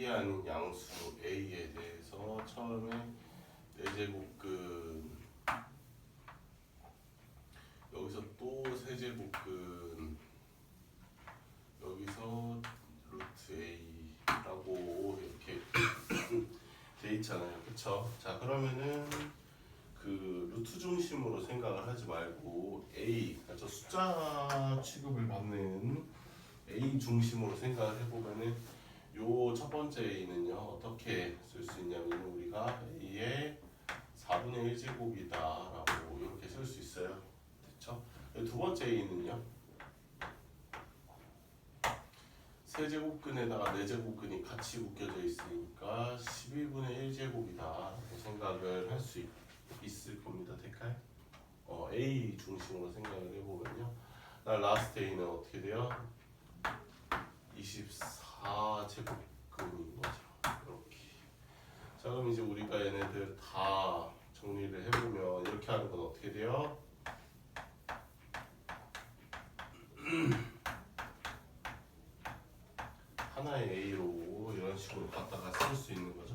1이 아닌 양수 A에 대해서 처음에 4제곱근 여기서 또 세제곱근 여기서 루트 A라고 이렇게 돼 있잖아요. 그쵸? 자, 그러면은 그 루트 중심으로 생각을 하지 말고 A, 그러니까 숫자 취급을 받는 A 중심으로 생각을 해보면은 요 첫 번째 A는요 어떻게 쓸 수 있냐면 우리가 A의 4분의 1제곱이다 라고 이렇게 쓸 수 있어요. 됐죠? 두 번째 A는요 세제곱근에다가 4제곱근이 같이 묶여져 있으니까 12분의 1제곱이다 라고 생각을 할 수 있을 겁니다. 될까요? A 중심으로 생각을 해보면요 라스트 A는 어떻게 돼요? 24제곱근인 거죠. 이렇게. 자, 그럼 이제 우리가 얘네들 다 정리를 해보면 이렇게 하는 건 어떻게 돼요? 하나의 A로 이런 식으로 갖다가 쓸 수 있는 거죠.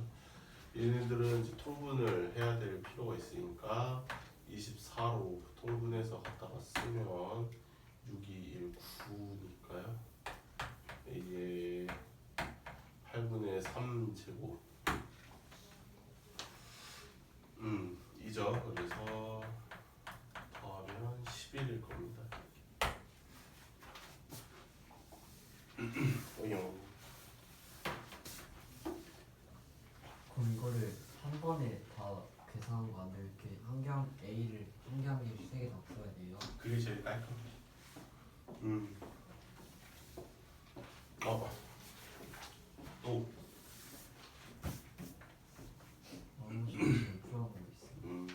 얘네들은 이제 통분을 해야 될 필요가 있으니까 24로 통분해서 갖다가 쓰면 6, 2, 1, 9니까요. A의 8분의 3제곱 이죠. 그래서 더하면 11일 겁니다. 그럼 이거를 한 번에 다 계산한 거 아니면 이렇게 A를 한 개씩 3개 다 풀어야 돼요? 그게 제일 깔끔해. 또 나머지 지금 풀어보고 있어요.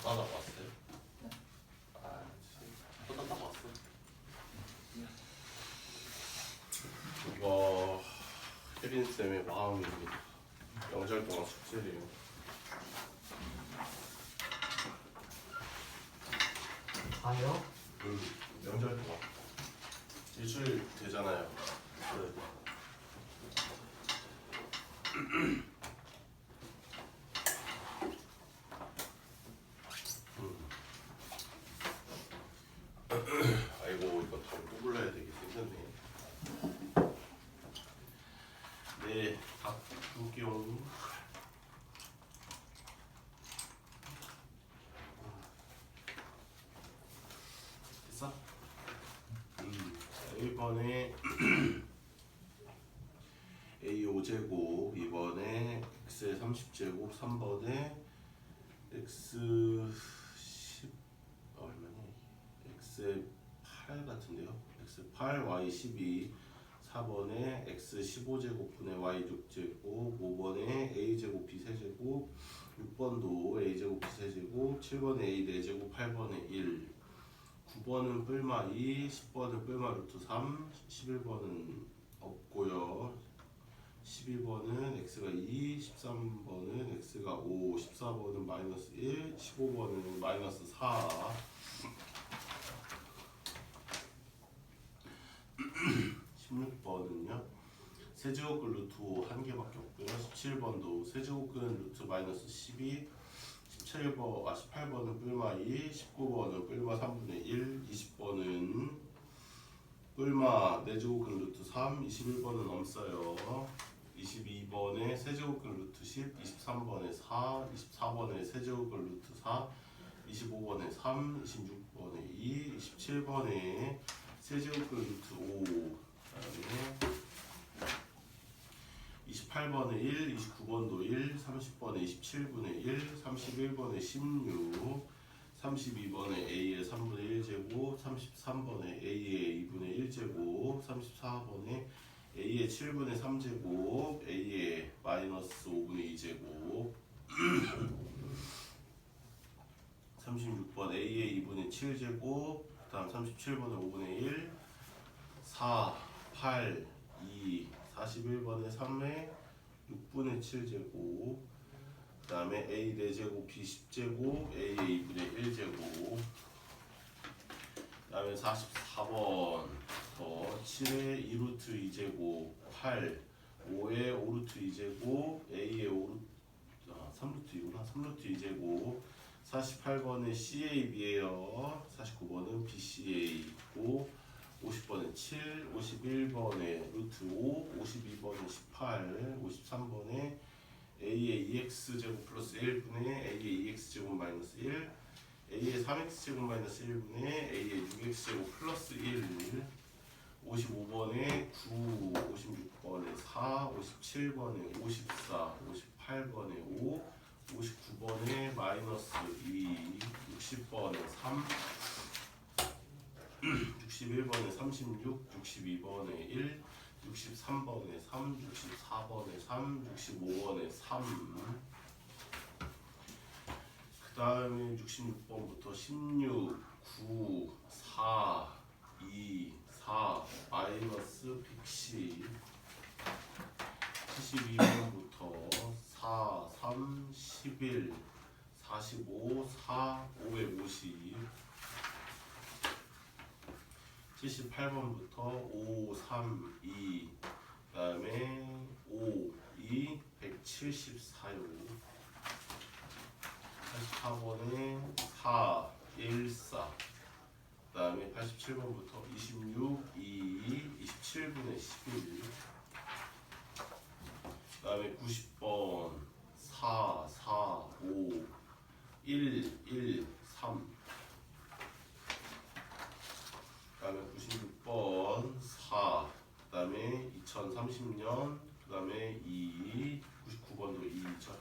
받아 왔어요? 받아 왔어. 이거 혜린 쌤의 마음입니다. 명절 동안 숙제래요. 다요? 명절 동안 일주일 되잖아요. 아이고 이거 다 뽑을러야 되게 생겼네. 네, 박두경. 됐어? 1번에 A 5제곱, 2번에 X의 30제곱, 3번에 X 10 얼마냐? X의 8 같은데요? x 8 y 12 4번에 x 15제곱분의 y 6제곱 5번에 a제곱 b 세제곱 6번도 a제곱 b 세제곱 7번에 a 4제곱 8번에 1 9번은 뿔마 2 10번은 뿔마 루트 3 11번은 없고요 12번은 x가 2 13번은 x가 5 14번은 마이너스 1 15번은 마이너스 4 16번은요 세제곱근 루트 5 한 개밖에 없고요 17번도 세제곱근 루트 마이너스 12 18번은 뿔마 2 19번은 뿔마 3분의 1 20번은 뿔마 4제곱근 루트 3 21번은 없어요 22번에 세제곱근 루트 10 23번에 4 24번에 세제곱근 루트 4 25번에 3 26번에 2 27번에 세제곱근 루트 5 그다음에 28번에 1 29번도 1 30번에 27분의 1 31번에 16 32번에 a의 3분의 1제곱 33번에 a의 2분의 1제곱 34번에 a의 7분의 3제곱 a의 마이너스 5분의 2제곱 36번 a의 2분의 7제곱 그 다음 37번에 5분의 1 4 8 2 41번에 3에 6분의 7제곱 그 다음에 a 4제곱 b 10제곱 a의 2분의 1제곱 그 다음에 44번 더 7의 2루트 2제곱 8 5의 5루트 2제곱 a의 3루트 3루트 2제곱 48번은 CAB에요 49번은 BCA 있고 50번에 7, 51번에 루트 5, 52번에 18, 53번에 A의 2x제곱 플러스 1분의 A의 2x제곱 마이너스 1 A의 3x제곱 마이너스 1분의 A의 6x제곱 플러스 1 55번에 9, 56번에 4, 57번에 54, 58번에 5 59번에 마이너스 2, 60번에 3 61번에 36, 62번에 1, 63번에 3, 64번에 3, 65번에 3. 그 다음에 66번부터 16, 9, 4, 2, 4, 마이너스 110. 72번부터 4, 3, 11, 45, 4, 550. 78번부터 5, 3, 2, 그 다음에 5, 2, 174요. 84번에 4, 1, 4. 그 다음에 87번부터 26, 2, 27분의 11. 그 다음에 90번 4, 4, 5, 1, 1, 3. 그 다음에 96번 4, 그 다음에 2030년, 그 다음에 2, 99번도 2죠.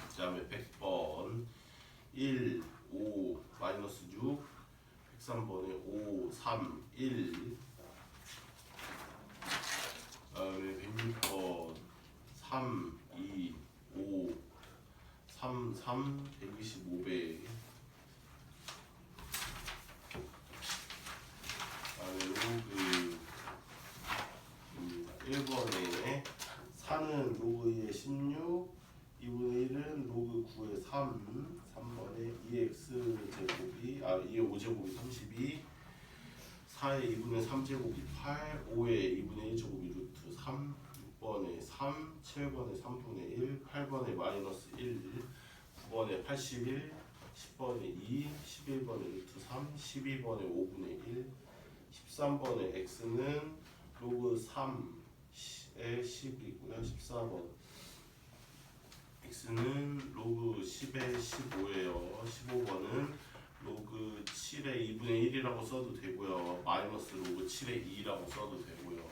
그 다음에 100번 1, 5, 마이너스 6, 103번에 5, 3, 1. 그 다음에 106번 3, 2, 5, 3, 3, 125배. 다음에 로그 1번에 4는 로그 2의 16, 2분의 1은 로그 9의 3, 3번에 2x 제곱이 2의 5제곱이 32, 4의 2분의 3제곱이 8, 5의 2분의 1제곱이 루트 3, 6번에 3, 7번에 3분의 1, 8번에 마이너스 1, 9번에 81, 10번에 2, 11번에 루트 3, 12번에 5분의 1, 13번에 x는 로그 3의 10이고요. 14번 x는 로그 10의 15예요. 15번은 로그 7의 2분의 1이라고 써도 되고요. 마이너스 로그 7의 2라고 써도 되고요.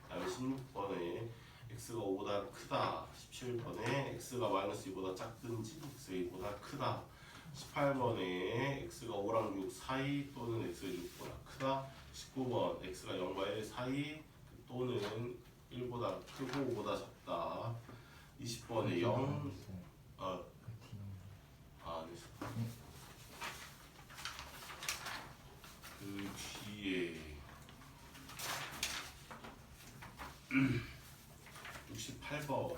다음에 16번에 x가 5보다 크다. 17번에 x가 마이너스 2보다 작든지 x가 2보다 크다. 18번에 x가 5랑 6 사이 또는 x가 6보다 크다. 19번 x가 0과 1 사이 또는 1보다 크고 5보다 작다. 20번에 0 그 뒤에 68번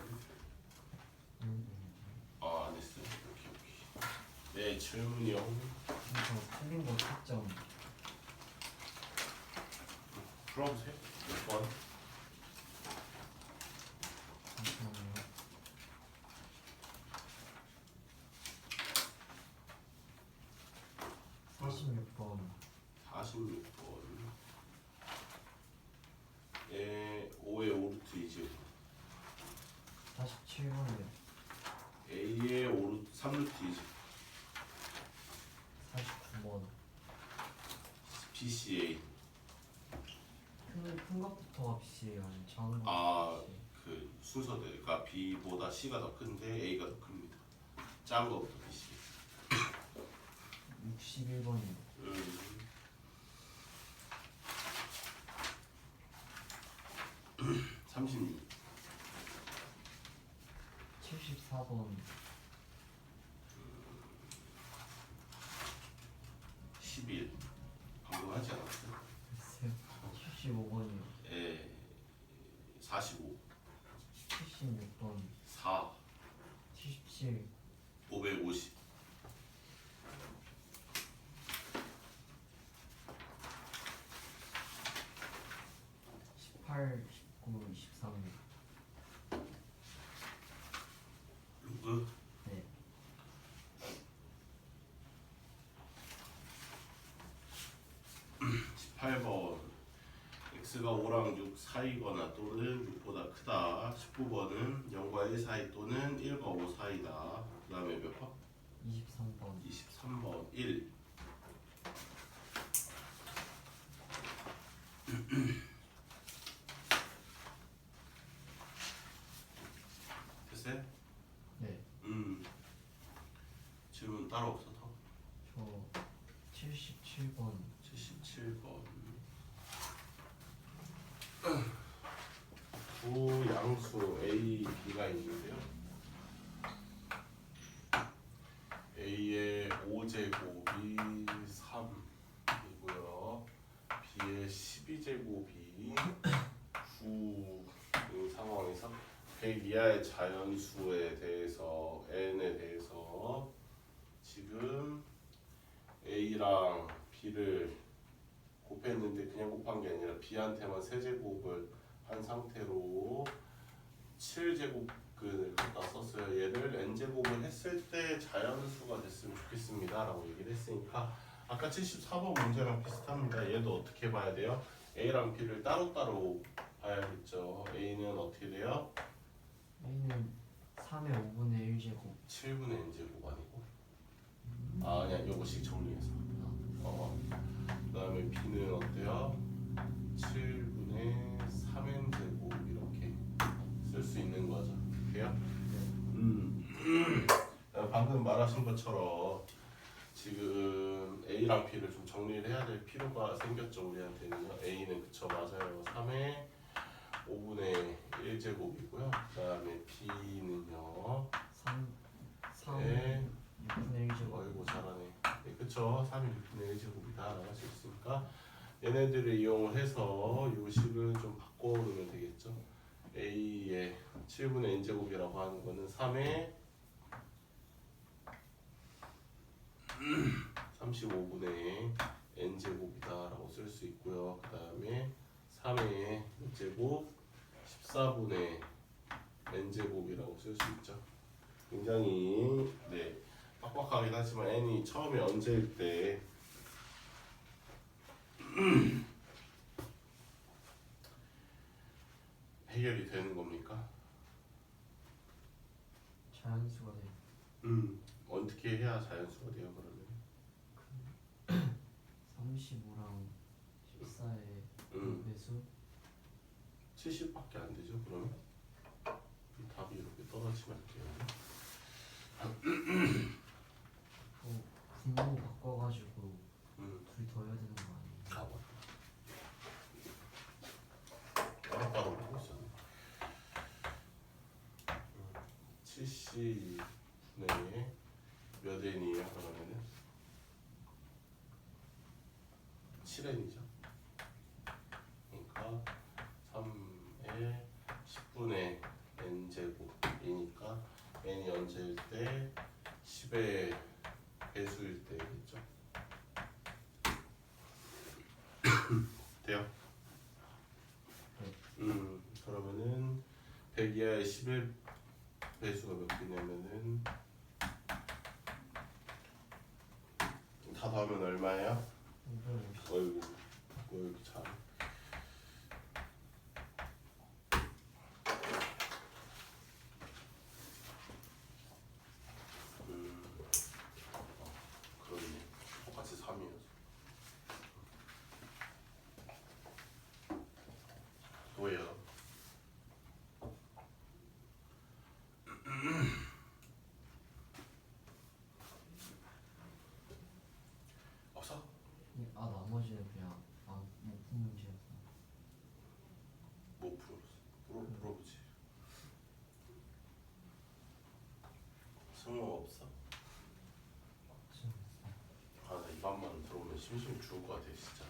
안 했어요. 오케이. 네, 질문이요. 저 틀린 거 특점 풀어보세요. 몇 번? 잠시만요. (46번) 46번. 예, 5의 5루트 2제곱. 47번이요. A의 5루트 3루트 2제곱. 49번. BCA. 큰 것부터가 BC예요. 아니면 작은 아, 것부터 BC? 그 순서대가 B보다 C가 더 큰데 A가 더 큽니다. 작은 거부터 BC. 61번이요. 36. 74번. 11. 방금 하지 않았어요? 글쎄요. 75번이요. 예, 45. 76번. 4. 77. 550. 18, 19, 23. 로그. 네. 18번 x가 5랑 6 사이거나 또는 6보다 크다. 19번은 0과 1 사이 또는 1과 5 사이다. 그 다음에 몇 번? 23번. 23번 1. 됐어요? 네. 질문 따로 없어서 저 77번. 77번 두 양수 A, B가 있는데요. A의 5제곱이 3이고요. B의 12제곱이 9인 상황에서 100 이하의 자연수에 대해서 N에 대해서 지금 A랑 B를 곱했는데 그냥 곱한 게 아니라 B한테만 세제곱을 한 상태로 7제곱근을 갖다 썼어요. 얘를 n제곱을 했을 때 자연수가 됐으면 좋겠습니다 라고 얘기를 했으니까 아까 74번 문제랑 비슷합니다. 얘도 어떻게 봐야 돼요? A랑 B를 따로따로 봐야겠죠. A는 어떻게 돼요? A는 3의 5분의 1제곱. 7분의 n제곱 아니고 그냥 요거씩 정리해서 그 다음에 B는 어때요? 7분의 3n제곱 이렇게 쓸 수 있는 거죠. 돼요? 방금 말하신 것처럼 지금 A랑 B를 좀 정리를 해야 될 필요가 생겼죠. 우리한테는요. A는 그쵸 맞아요. 3의 5분의 1제곱이고요. 그 다음에 B는요 3의 네. 6분의 1제곱. 어이구 잘하네. 네, 그쵸. 3의 6분의 1제곱이다 라고 할 수 있으니까 얘네들을 이용을 해서 요 식을 좀 바꿔놓으면 되겠죠. A의 7분의 n제곱이라고 하는 거는 3의 35분의 n제곱이다 라고 쓸 수 있고요. 그 다음에 3의 제곱 14분의 n제곱이라고 쓸 수 있죠. 굉장히 빡빡하긴 하지만 n이 처음에 언제일 때 해결이 되는 겁니까? 자연수가 돼요. 어떻게 해야 자연수가 돼요 그러면? 35랑 14의 배수. 70밖에 안 되죠 그러면? cc 분의 몇 n이에요? 그러면은 7n이죠. 그러니까 3의 10분의 n제곱이니까 n이 언제일 때 10의 배수일 때겠죠. 돼요? 그러면은 100 이하의 10의 배수가 몇 개냐면은 다 더하면 얼마예요? 250. 어이구 뭐 이렇게 잘 그렇네. 똑같이 3이어서 뭐예요? 없어? 아 나머지는 그냥 못 푼 문제였어. 뭐 풀어봤어? 물어보지. 승호 없어? 아 나 이반만 들어오면 심심이 죽을 것 같아 진짜.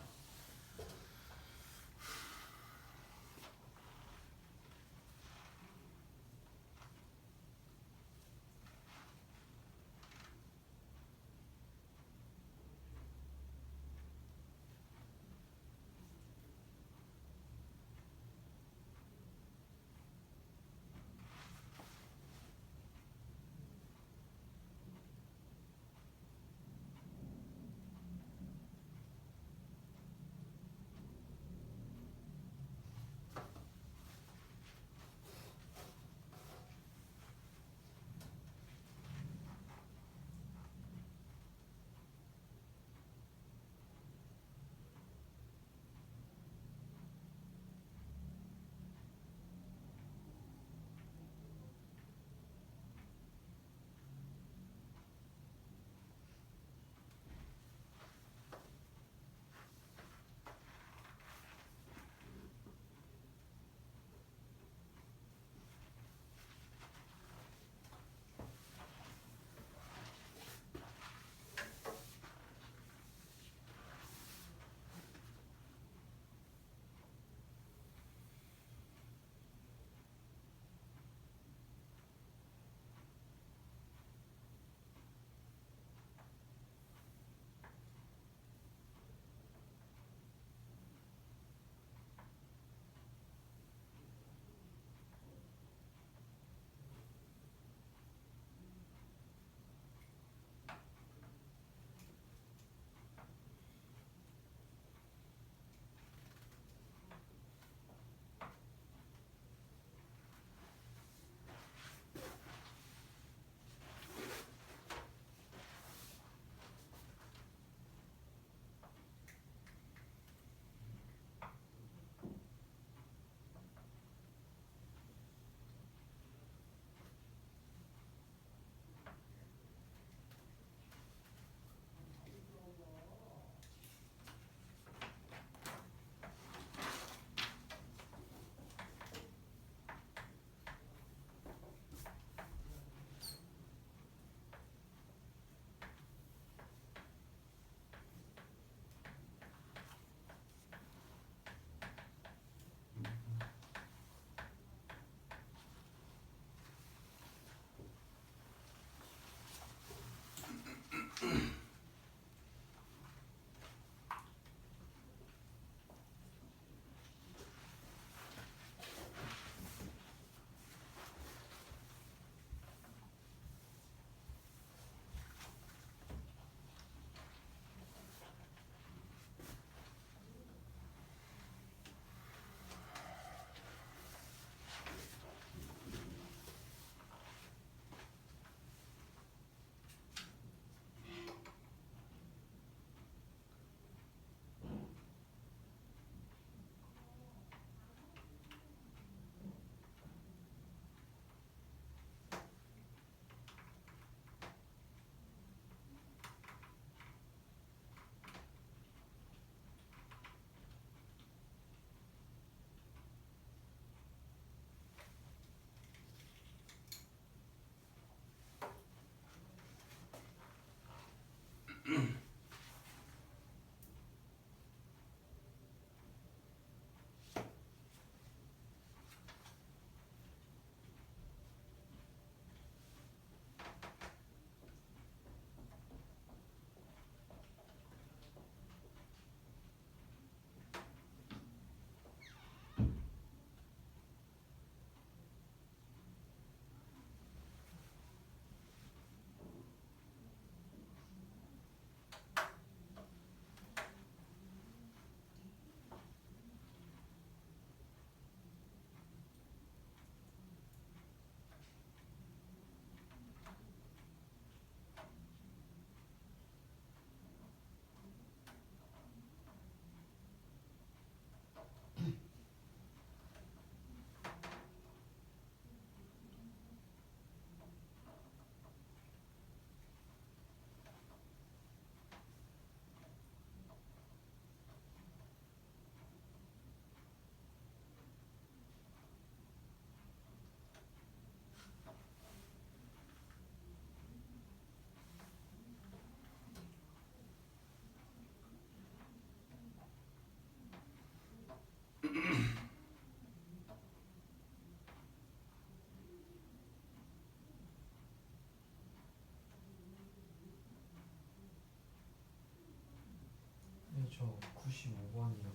95번이요.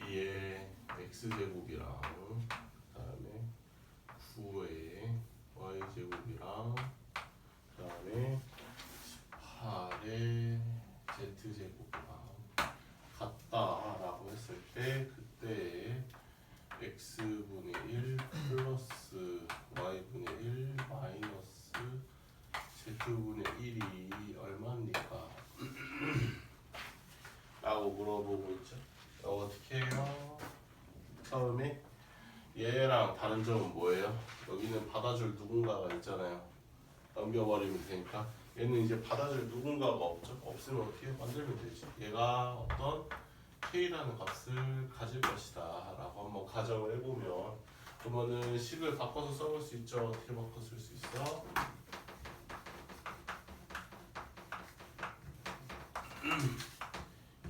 이에 x제곱이랑 그다음에 9의 y제곱이랑 그다음에 18의 z제곱이랑 같다라고 했을 때 그때 x분의 1 플러스 y분의 1 마이너스 z분의 1이 얼마입니까? 라고 물어보고 있죠. 어떻게 해요? 처음에 얘랑 다른 점은 뭐예요? 여기는 받아줄 누군가가 있잖아요. 넘겨버리면 되니까 얘는 이제 받아줄 누군가가 없죠. 없으면 어떻게 해요? 만들면 되지. 얘가 어떤 k라는 값을 가질 것이다 라고 한번 가정을 해보면 그러면은 식을 바꿔서 써볼 수 있죠. 어떻게 바꿔 쓸 수 있어?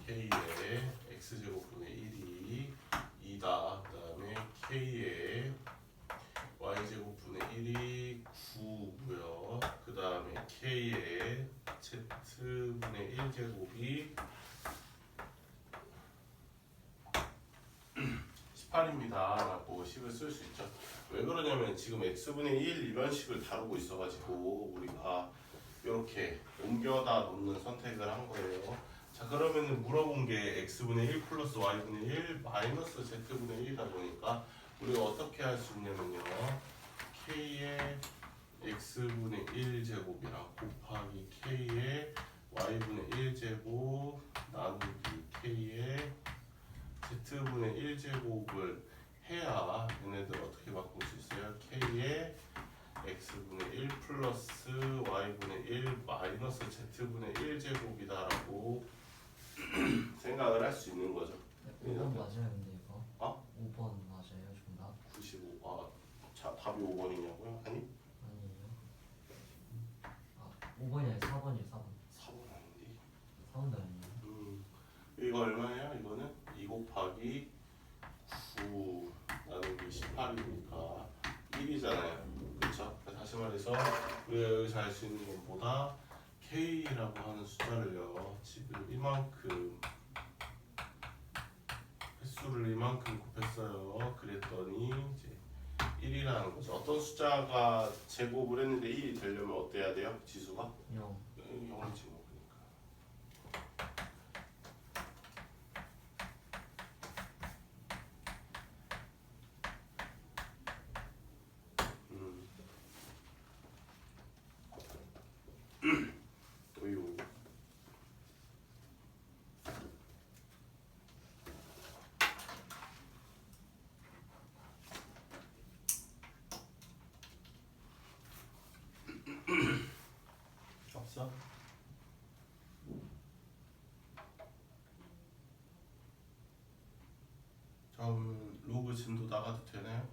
k의 x제곱분의 1이 2다. 그 다음에 k의 y제곱분의 1이 9고요. 그 다음에 k의 z분의 1제곱이 18입니다 라고 식을 쓸 수 있죠. 왜 그러냐면 지금 x분의 1 이런 식을 다루고 있어가지고 우리가 이렇게 옮겨다 놓는 선택을 한 거예요. 자 그러면은 물어본 게 x분의 1 플러스 y분의 1 마이너스 z분의 1이다 보니까 우리가 어떻게 할 수 있냐면요. k의 x분의 1제곱이랑 곱하기 k의 y분의 1제곱 나누기 k의 z분의 1제곱을 해야 얘네들 어떻게 바꿀 수 있어요? k의 x분의 1 플러스 y분의 1 마이너스 z분의 1제곱이다 라고 생각을 할 수 있는 거죠. 네, 5번 맞아요 근데 이거? 어? 5번 맞아요 정답? 95. 자 답이 5번이냐고요? 아니? 아니에요. 5번이 아니라 4번이에요 4번. 4번 아닌데. 4번도 아니에요. 이거 얼마예요? 이거는 2 곱하기 9 나누기 18이니까 1이잖아요. 그렇죠? 다시 말해서 우리가 여기서 알 수 있는 건 뭐다? K라고 하는 숫자를요. 지금 이만큼 횟수를 이만큼 곱했어요. 그랬더니 이제 1이라는 거죠. 어떤 숫자가 제곱을 했는데 1이 되려면 어때야 돼요? 지수가? 0. 0이지 뭐. 또요. 없어? 다음 로그 진도 나가도 되나요?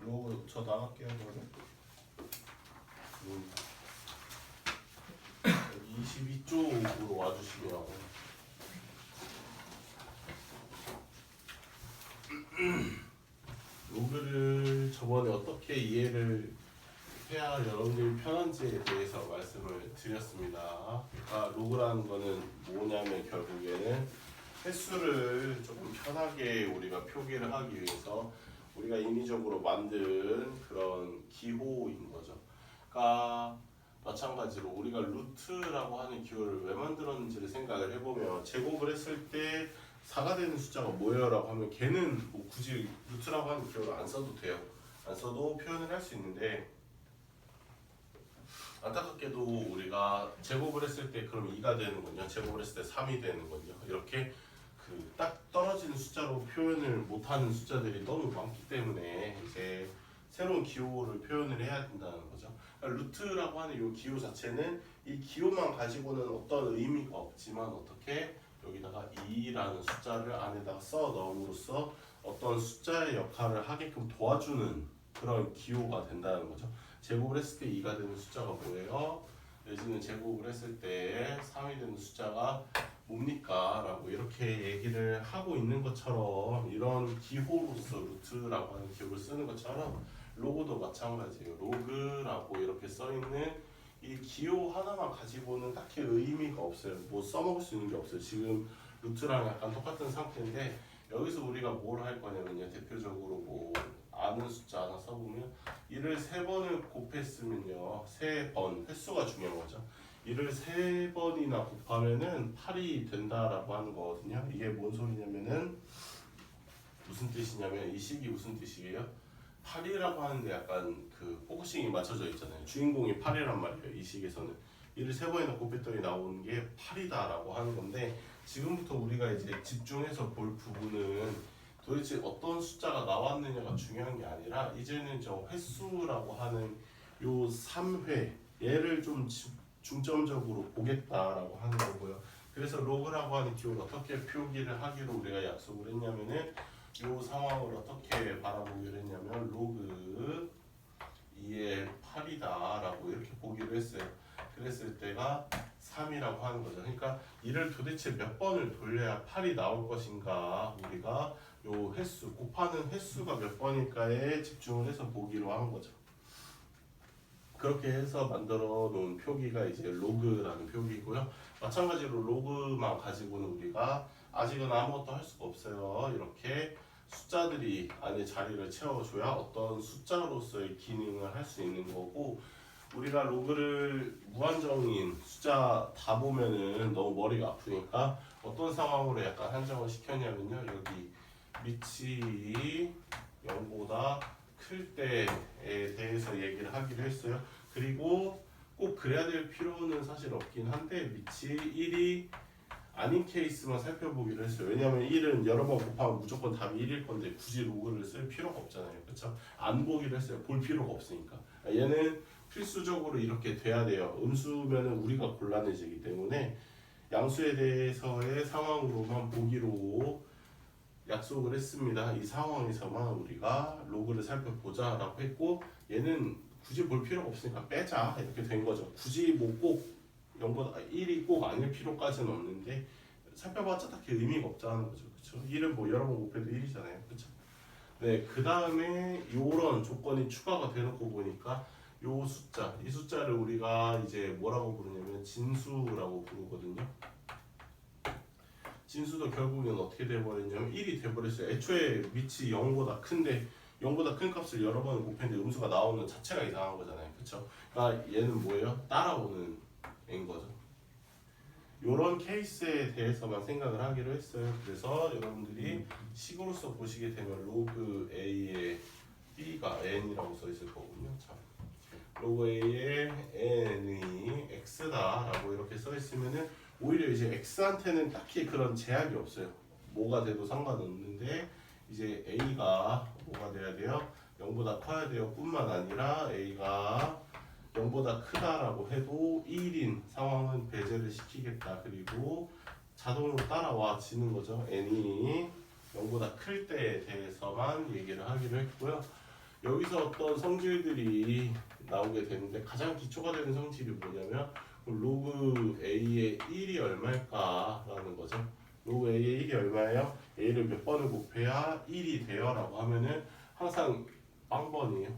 로그 저 나갈게요 그러면. 22쪽으로 와주시면 로그를 저번에 어떻게 이해를 해야 여러분들이 편한지에 대해서 말씀을 드렸습니다. 그러니까 로그라는 거는 뭐냐면 결국에는 횟수를 조금 편하게 우리가 표기를 하기 위해서 우리가 인위적으로 만든 그런 기호인 거죠. 그러니까 마찬가지로 우리가 루트라고 하는 기호를 왜 만들었는지를 생각을 해보면 제곱을 했을 때 4가 되는 숫자가 뭐예요? 라고 하면 걔는 뭐 굳이 루트라고 하는 기호를 안 써도 돼요. 안 써도 표현을 할 수 있는데 안타깝게도 우리가 제곱을 했을 때 그럼 2가 되는군요. 제곱을 했을 때 3이 되는군요. 이렇게 그 딱 떨어지는 숫자로 표현을 못하는 숫자들이 너무 많기 때문에 이제 새로운 기호를 표현을 해야 된다는 거죠. 그러니까 루트라고 하는 이 기호 자체는 이 기호만 가지고는 어떤 의미가 없지만 어떻게 여기다가 2라는 숫자를 안에다가 써 넣음으로써 어떤 숫자의 역할을 하게끔 도와주는 그런 기호가 된다는 거죠. 제곱을 했을 때 2가 되는 숫자가 뭐예요? 내지는 제곱을 했을 때 3이 되는 숫자가 뭡니까? 라고 이렇게 얘기를 하고 있는 것처럼 이런 기호로서 루트라고 하는 기호를 쓰는 것처럼 로그도 마찬가지예요. 로그라고 이렇게 써있는 이 기호 하나만 가지고는 딱히 의미가 없어요. 뭐 써먹을 수 있는 게 없어요. 지금 루트랑 약간 똑같은 상태인데 여기서 우리가 뭘 할 거냐면요. 대표적으로 뭐 아는 숫자 하나 써보면 이를 3번을 곱했으면요. 3번 횟수가 중요한 거죠. 이를 3번이나 곱하면은 8이 된다라고 하는 거거든요. 이게 뭔 소리냐면은 무슨 뜻이냐면 이 식이 무슨 뜻이에요? 8이라고 하는데 약간 그 포커싱이 맞춰져 있잖아요. 주인공이 8이란 말이에요. 이 식에서는 이를 3번이나 곱했더니 나오는 게 8이다라고 하는 건데 지금부터 우리가 이제 집중해서 볼 부분은 도대체 어떤 숫자가 나왔느냐가 중요한 게 아니라 이제는 저 횟수라고 하는 요 3회 얘를 좀 중점적으로 보겠다라고 하는 거고요. 그래서 로그라고 하는 기호를 어떻게 표기를 하기로 우리가 약속을 했냐면은 이 상황을 어떻게 바라보기로 했냐면 로그 2의 8이다 라고 이렇게 보기로 했어요. 그랬을 때가 3이라고 하는 거죠. 그러니까 이를 도대체 몇 번을 돌려야 8이 나올 것인가 우리가 요 횟수 곱하는 횟수가 몇 번일까에 집중을 해서 보기로 한 거죠. 그렇게 해서 만들어 놓은 표기가 이제 로그라는 표기고요. 마찬가지로 로그만 가지고는 우리가 아직은 아무것도 할 수가 없어요. 이렇게 숫자들이 안에 자리를 채워줘야 어떤 숫자로서의 기능을 할 수 있는 거고 우리가 로그를 무한정인 숫자 다 보면은 너무 머리가 아프니까 어떤 상황으로 약간 한정을 시켰냐면요. 여기 밑이 0보다 클 때에 대해서 얘기를 하기로 했어요. 그리고 꼭 그래야 될 필요는 사실 없긴 한데 밑이 1이 아닌 케이스만 살펴보기로 했어요. 왜냐하면 1은 여러 번 곱하면 무조건 답이 1일 건데 굳이 로그를 쓸 필요가 없잖아요. 그렇죠? 안 보기로 했어요. 볼 필요가 없으니까. 얘는 필수적으로 이렇게 돼야 돼요. 음수면은 우리가 곤란해지기 때문에 양수에 대해서의 상황으로만 보기로 약속을 했습니다. 이 상황에서만 우리가 로그를 살펴보자 라고 했고 얘는 굳이 볼 필요가 없으니까 빼자 이렇게 된 거죠. 굳이 뭐 꼭 0보다 1이 꼭 아닐 필요까지는 없는데 살펴봤자 딱히 의미가 없다는 거죠. 그렇죠? 1은 뭐 여러 번 곱해도 1이잖아요. 그렇죠? 네, 그 다음에 이런 조건이 추가가 되놓고 보니까 요 숫자, 이 숫자를 우리가 이제 뭐라고 부르냐면 진수라고 부르거든요. 진수도 결국엔 어떻게 돼버렸냐면 1이 돼버렸어요. 애초에 밑이 0보다 큰데 0보다 큰 값을 여러 번 곱했는데 음수가 나오는 자체가 이상한 거잖아요. 그렇죠? 그러니까 얘는 뭐예요? 따라오는 애인 거죠. 이런 케이스에 대해서만 생각을 하기로 했어요. 그래서 여러분들이 식으로서 보시게 되면 로그 A의 B가 N이라고 써 있을 거군요. 자, 로그 A의 N이 X다라고 이렇게 써 있으면은 오히려 이제 X한테는 딱히 그런 제약이 없어요. 뭐가 돼도 상관없는데 이제 A가 뭐가 돼야 돼요? 0보다 커야 돼요. 뿐만 아니라 A가 0보다 크다라고 해도 1인 상황은 배제를 시키겠다. 그리고 자동으로 따라와지는 거죠. n이 0보다 클 때에 대해서만 얘기를 하기로 했고요. 여기서 어떤 성질들이 나오게 되는데 가장 기초가 되는 성질이 뭐냐면 로그 a의 1이 얼마일까라는 거죠. 로그 a의 1이 얼마예요? a를 몇 번을 곱해야 1이 돼요? 라고 하면은 항상 빵번이에요.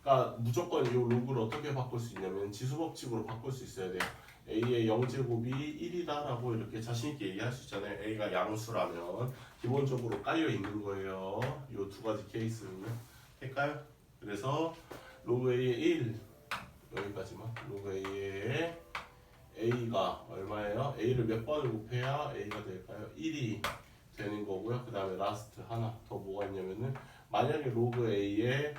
그러니까 무조건 이 로그를 어떻게 바꿀 수 있냐면 지수법칙으로 바꿀 수 있어야 돼요. a의 0제곱이 1이다라고 이렇게 자신있게 얘기할 수 있잖아요. a가 양수라면 기본적으로 깔려 있는 거예요. 이 두 가지 케이스는요. 할까요? 그래서 로그 a의 1 여기까지만. 로그 a의 a가 얼마예요? a를 몇 번을 곱해야 a가 될까요? 1이 되는 거고요. 그 다음에 라스트 하나 더 뭐가 있냐면은 만약에 로그 a의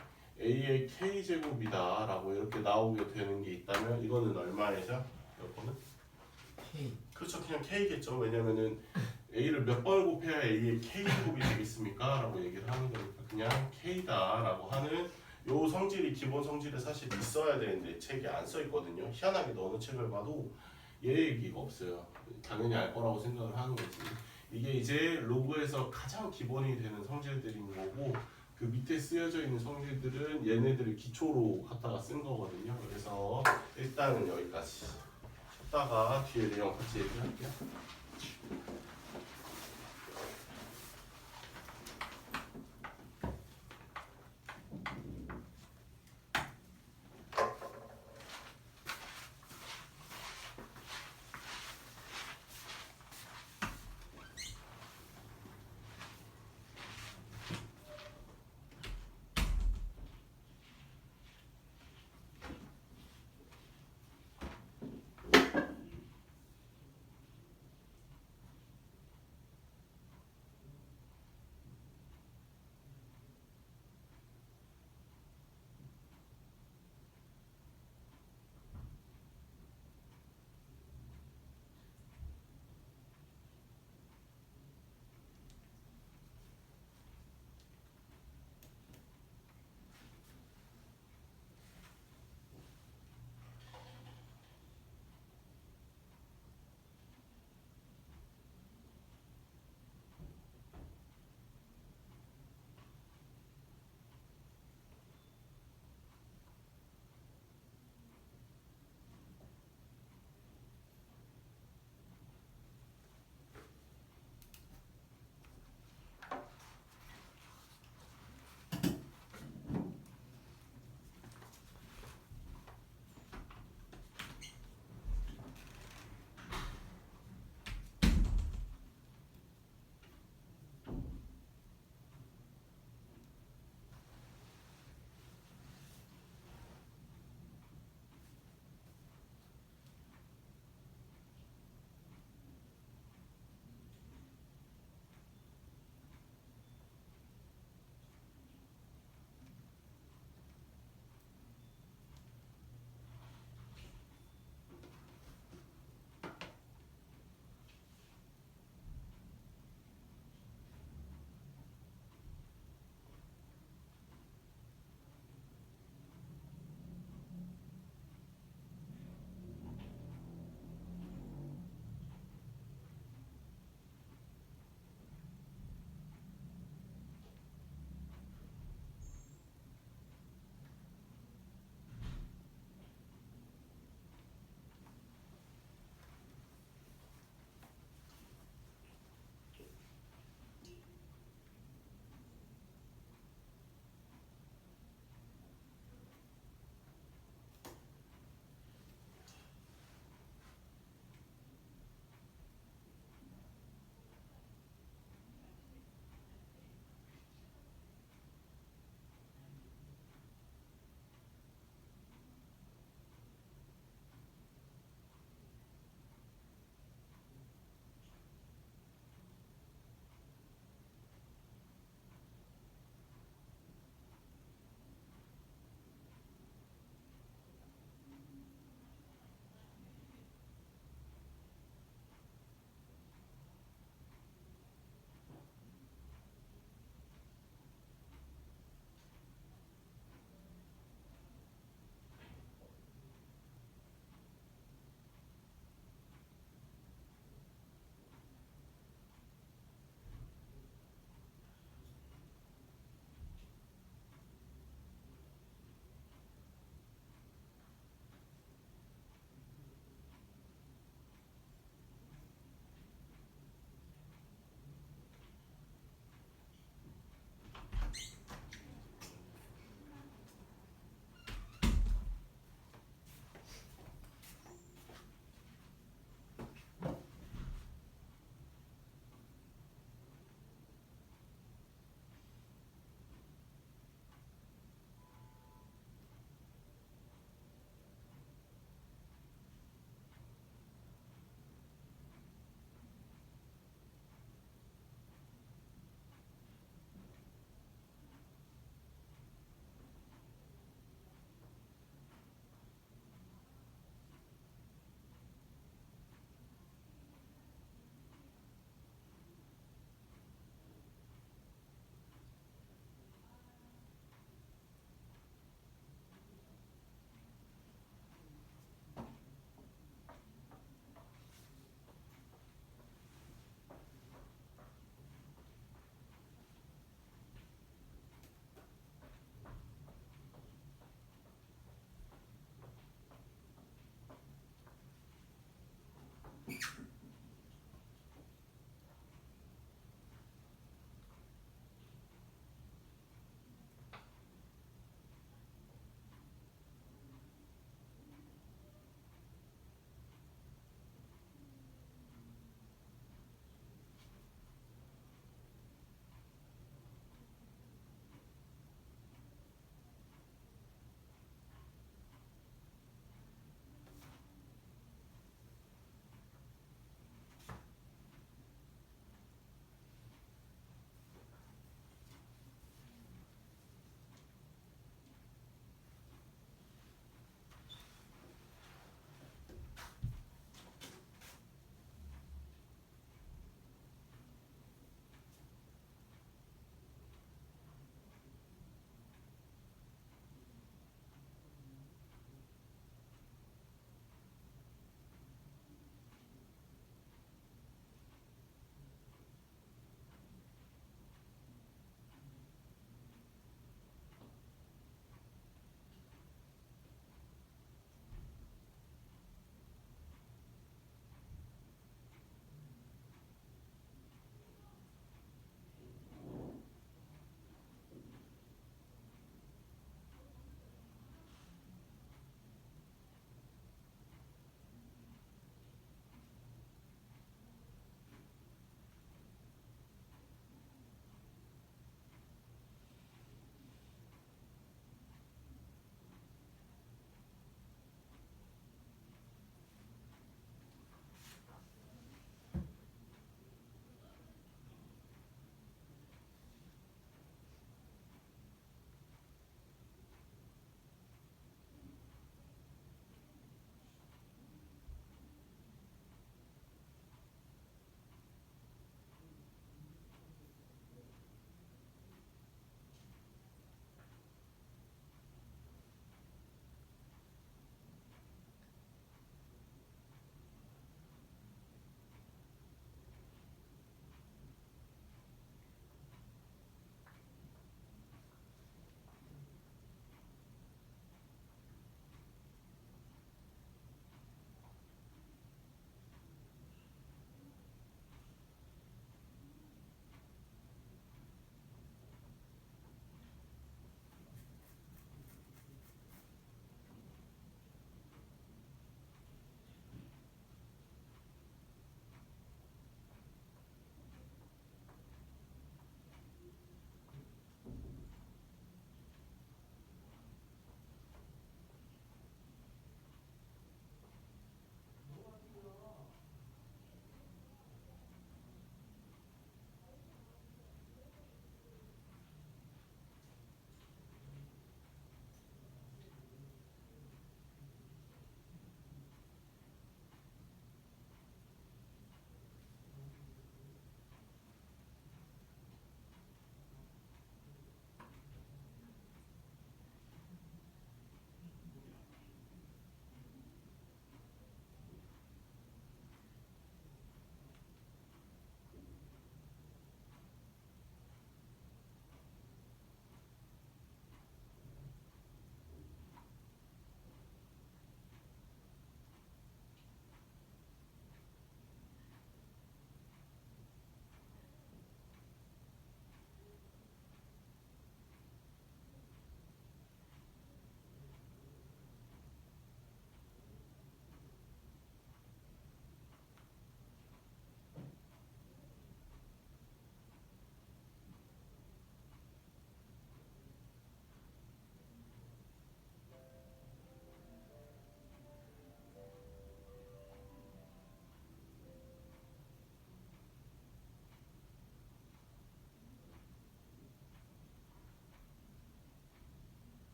k제곱이다 라고 이렇게 나오게 되는 게 있다면 이거는 얼마이죠? 이거는? K. 그렇죠. 그냥 k겠죠. 왜냐면은 A를 몇 번을 곱해야 A의 K제곱이 되겠습니까? 라고 얘기를 하는 거니까 그냥 K다 라고 하는 요 성질이 기본 성질에 사실 있어야 되는데 책에 안 써 있거든요. 희한하게도 어느 책을 봐도 얘 얘기가 없어요. 당연히 알 거라고 생각을 하는 거지. 이게 이제 로그에서 가장 기본이 되는 성질들인 거고 그 밑에 쓰여져 있는 성질들은 얘네들을 기초로 갖다가 쓴 거거든요. 그래서 일단은 여기까지 쉬다가 뒤에 내용 같이 얘기할게요.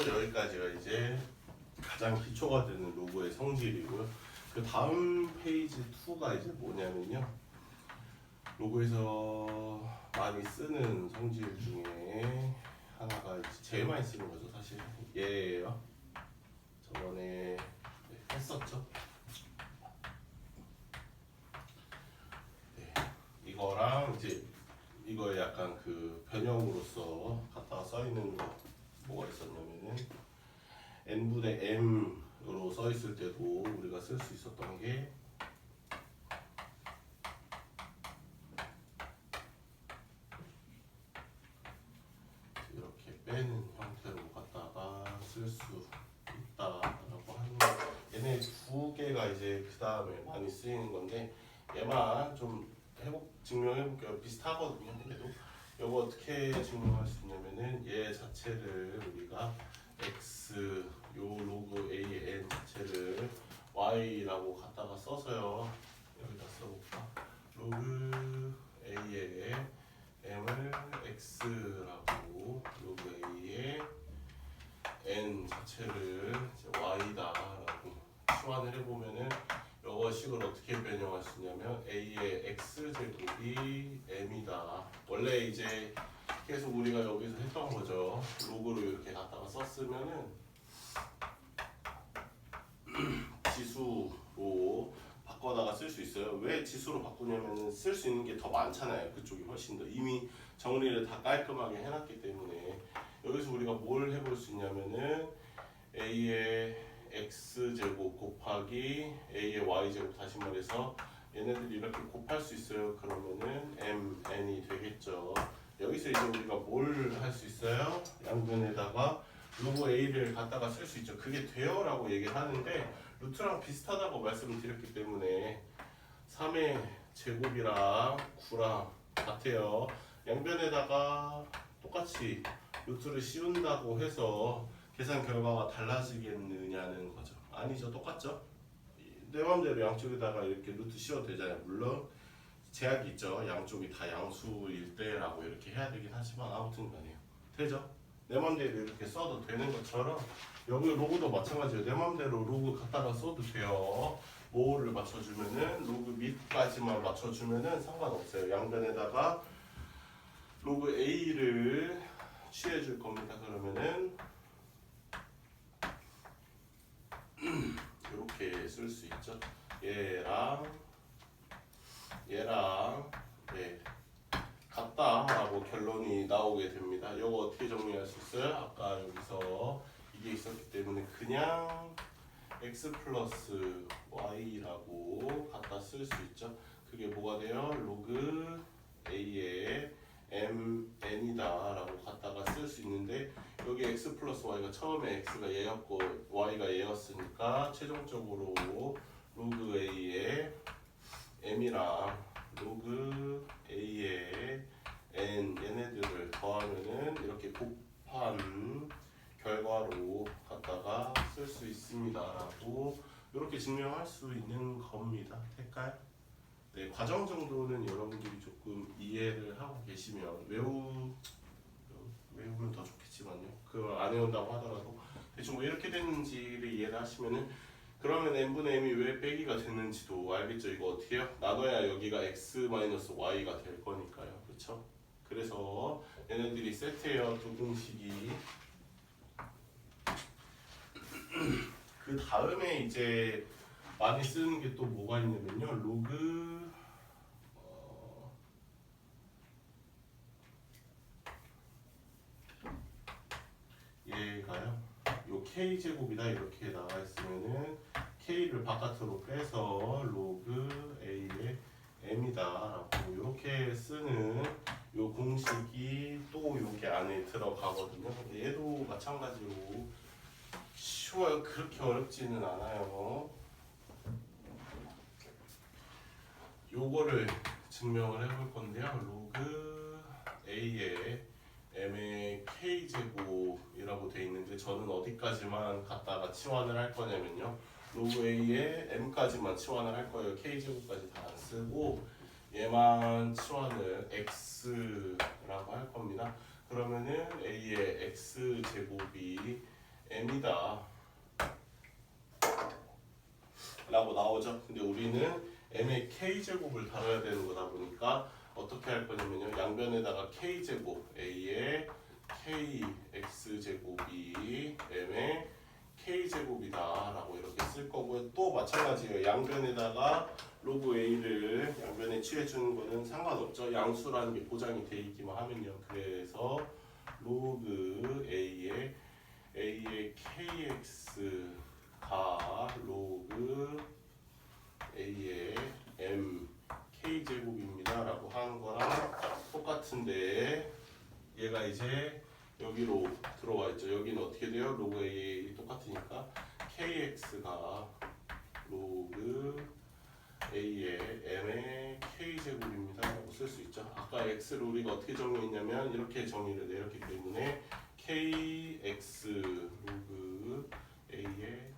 여기까지가 이제 가장 기초가 되는 로그의 성질이고요. 그 다음 페이지 2가 이제 뭐냐면요. 로그에서 많이 쓰는 성질 중에 하나가 이제 제일 많이 쓰는 거죠. 사실 얘예요. 저번에 했었죠. 네, 이거랑 이제 이거에 약간 그 변형으로서 갖다가 써 있는 거 뭐가 있었냐면은 n분의 m으로 써 있을 때도 우리가 쓸 수 있었던 게 이렇게 빼는 형태로 갖다가 쓸 수 있다라고 하는 거. 얘네 두 개가 이제 그 다음에 많이 쓰이는 건데 얘만 좀 증명해볼게요. 비슷하거든요. 그래도 이거 어떻게 증명할 수 있냐면은 얘 자체를 우리가 x 요 로그 a의 n 자체를 y라고 갖다가 써서요. 여기다 써볼까? 로그 a의 m을 x라고 로그 a의 n 자체를 이제 y다라고 치환을 해보면은 이거 식을 어떻게 변형할 수 있냐면 a의 x 제곱이 m이다. 원래 이제 계속 우리가 여기서 했던 거죠. 로그로 이렇게 갖다가 썼으면은 지수로 바꿔다가 쓸 수 있어요. 왜 지수로 바꾸냐면은 쓸 수 있는 게 더 많잖아요. 그쪽이 훨씬 더 이미 정리를 다 깔끔하게 해놨기 때문에 여기서 우리가 뭘 해볼 수 있냐면은 a의 x제곱 곱하기 a의 y제곱 다시 말해서 얘네들이 이렇게 곱할 수 있어요. 그러면은 mn이 되겠죠. 여기서 이제 우리가 뭘 할 수 있어요? 양변에다가 로그 a를 갖다가 쓸 수 있죠. 그게 돼요 라고 얘기를 하는데 루트랑 비슷하다고 말씀을 드렸기 때문에 3의 제곱이랑 9랑 같아요. 양변에다가 똑같이 루트를 씌운다고 해서 계산 결과가 달라지겠느냐는 거죠. 아니죠. 똑같죠. 내 맘대로 양쪽에다가 이렇게 루트 씌워도 되잖아요. 물론 제약이 있죠. 양쪽이 다 양수일 때라고 이렇게 해야 되긴 하지만 아무튼 간에요. 되죠? 내 맘대로 이렇게 써도 되는 것처럼 여기 로그도 마찬가지예요. 내 맘대로 로그 갖다가 써도 돼요. 뭐를 맞춰주면은 로그 밑까지만 맞춰주면은 상관없어요. 양변에다가 로그 a를 취해줄 겁니다. 그러면은 이렇게 쓸 수 있죠. 얘랑 네, 같다라고 결론이 나오게 됩니다. 이거 어떻게 정리할 수 있어요? 아까 여기서 이게 있었기 때문에 그냥 x 플러스 y라고 갖다 쓸 수 있죠. 그게 뭐가 돼요? 로그 a의 mn이다 라고 갖다가 쓸 수 있는데 여기 x 플러스 y가 처음에 x가 얘였고 y가 얘였으니까 최종적으로 로그 a의 m이랑 로그 a의 n 얘네들을 더하면은 이렇게 곱한 결과로 갖다가 쓸 수 있습니다라고 이렇게 증명할 수 있는 겁니다. 될까요? 네, 과정 정도는 여러분들이 조금 이해를 하고 계시면 외우면 더 좋겠지만요. 그걸 안 외운다고 하더라도 대충 왜 이렇게 됐는지를 이해를 하시면은 그러면 n분의 m이 왜 빼기가 됐는지도 알겠죠. 이거 어떻게 해요? 나눠야 여기가 x-y가 될 거니까요. 그렇죠? 그래서 얘네들이 세트예요. 두 공식이. 그 다음에 이제 많이 쓰는 게 또 뭐가 있냐면요. 로그 얘가요. 요 k 제곱이다 이렇게 나와 있으면은 k를 바깥으로 빼서 로그 a의 m이다라고 이렇게 쓰는 요 공식이 또 요게 안에 들어가거든요. 얘도 마찬가지로 쉬워요. 그렇게 어렵지는 않아요. 요거를 증명을 해볼 건데요. 로그 a의 m의 k제곱이라고 돼 있는데 저는 어디까지만 갖다가 치환을 할 거냐면요. 로그 a의 m까지만 치환을 할 거예요. k제곱까지 다 안 쓰고 얘만 치환을 x라고 할 겁니다. 그러면은 a의 x제곱이 m이다 라고 나오죠. 근데 우리는 m의 k제곱을 다뤄야 되는 거다 보니까 어떻게 할 거냐면요, 양변에다가 k제곱 a의 kx제곱이 m의 k제곱이다 라고 이렇게 쓸 거고요. 또 마찬가지예요. 양변에다가 로그 a를 양변에 취해주는 거는 상관없죠. 양수라는 게 보장이 돼 있기만 하면요. 그래서 로그 a의 kx가 로그 a의 m k제곱입니다 라고 하는 거랑 똑같은데, 얘가 이제 여기로 들어와 있죠. 여기는 어떻게 돼요? 로그 a 똑같으니까 kx가 로그 a의 m의 k제곱입니다 라고 쓸 수 있죠. 아까 x를 우리가 어떻게 정의했냐면 이렇게 정의를 내렸기 때문에 kx 로그 a의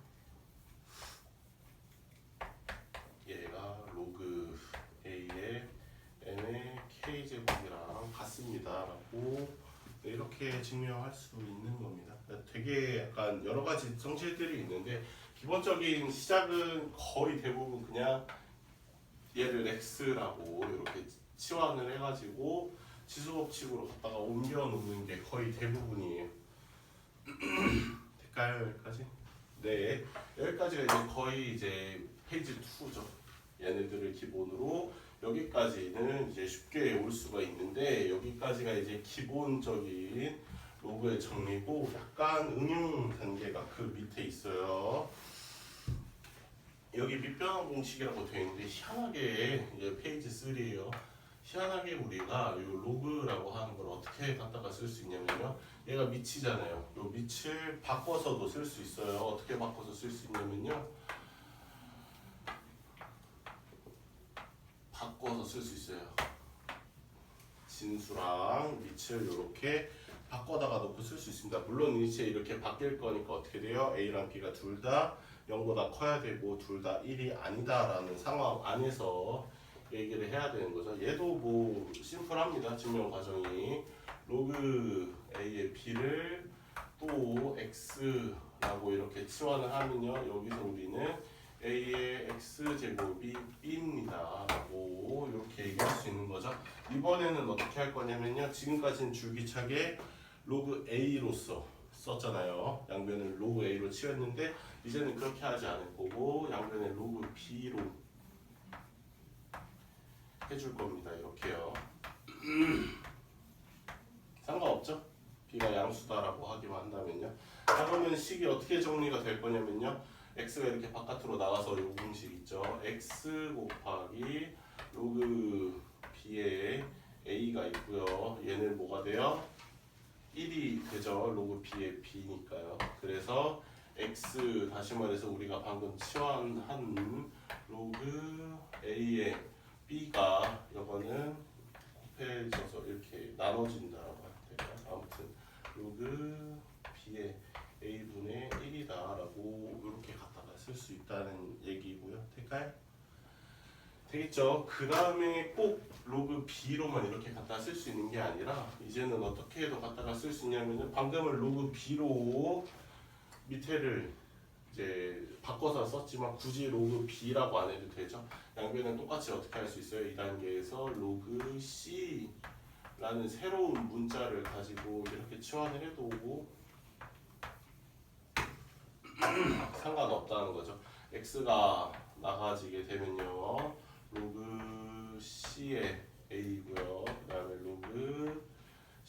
얘가 로그 a의 m의 k제곱이랑 같습니다 라고 이렇게 증명할 수 있는 겁니다. 되게 약간 여러 가지 성질들이 있는데 기본적인 시작은 거의 대부분 그냥 얘를 x라고 이렇게 치환을 해가지고 지수법칙으로 갖다가 옮겨 놓는 게 거의 대부분이에요. 될까요 여기까지? 네, 여기까지가 이제 거의 이제 페이지 2죠. 얘네들을 기본으로 여기까지는 이제 쉽게 올 수가 있는데, 여기까지가 이제 기본적인 로그의 정리고 약간 응용 단계가 그 밑에 있어요. 여기 밑변환 공식이라고 되어 있는데 희한하게 이제 페이지 3예요. 희한하게 우리가 이 로그라고 하는 걸 어떻게 갖다가 쓸 수 있냐면요. 얘가 밑이잖아요. 이 밑을 바꿔서도 쓸 수 있어요. 어떻게 바꿔서 쓸 수 있냐면요. 바꿔서 쓸 수 있어요. 진수랑 밑을 이렇게 바꿔다가 놓고 쓸 수 있습니다. 물론 이제 이렇게 바뀔 거니까 어떻게 돼요? A랑 B가 둘 다 0보다 커야 되고 둘 다 1이 아니다라는 상황 안에서 얘기를 해야 되는 거죠. 얘도 뭐 심플합니다. 증명 과정이. 로그 A의 B를 또 X라고 이렇게 치환을 하면요. 여기서 우리는 A의 X제곱이 B입니다 라고 이렇게 얘기할 수 있는 거죠. 이번에는 어떻게 할 거냐면요. 지금까지는 줄기차게 로그 A로서 썼잖아요. 양변을 로그 A로 치웠는데 이제는 그렇게 하지 않을 거고 양변에 로그 B로 해줄 겁니다. 이렇게요. 상관없죠? B가 양수다라고 하기만 한다면요. 자, 그러면 식이 어떻게 정리가 될 거냐면요. x가 이렇게 바깥으로 나가서 요 공식 있죠. x 곱하기 로그 b에 a가 있고요. 얘는 뭐가 돼요? 1이 되죠. 로그 b의 b니까요. 그래서 x 다시 말해서 우리가 방금 치환한 로그 a의 b가 이거는 곱해져서 이렇게 나눠진다라고 할 때요. 아무튼 로그 b의 a분의 1이다라고 이렇게 갖다가 쓸 수 있다는 얘기고요. 될까요? 되겠죠. 그 다음에 꼭 로그 b로만 이렇게 갖다 쓸 수 있는 게 아니라 이제는 어떻게 해도 갖다가 쓸 수 있냐면은 방금은 로그 b로 밑에를 이제 바꿔서 썼지만 굳이 로그 b라고 안 해도 되죠. 양변은 똑같이 어떻게 할 수 있어요? 2단계에서 로그 c라는 새로운 문자를 가지고 이렇게 치환을 해도 상관없다는 거죠. x가 나가지게 되면요. 로그 c의 a고요. 그 다음에 로그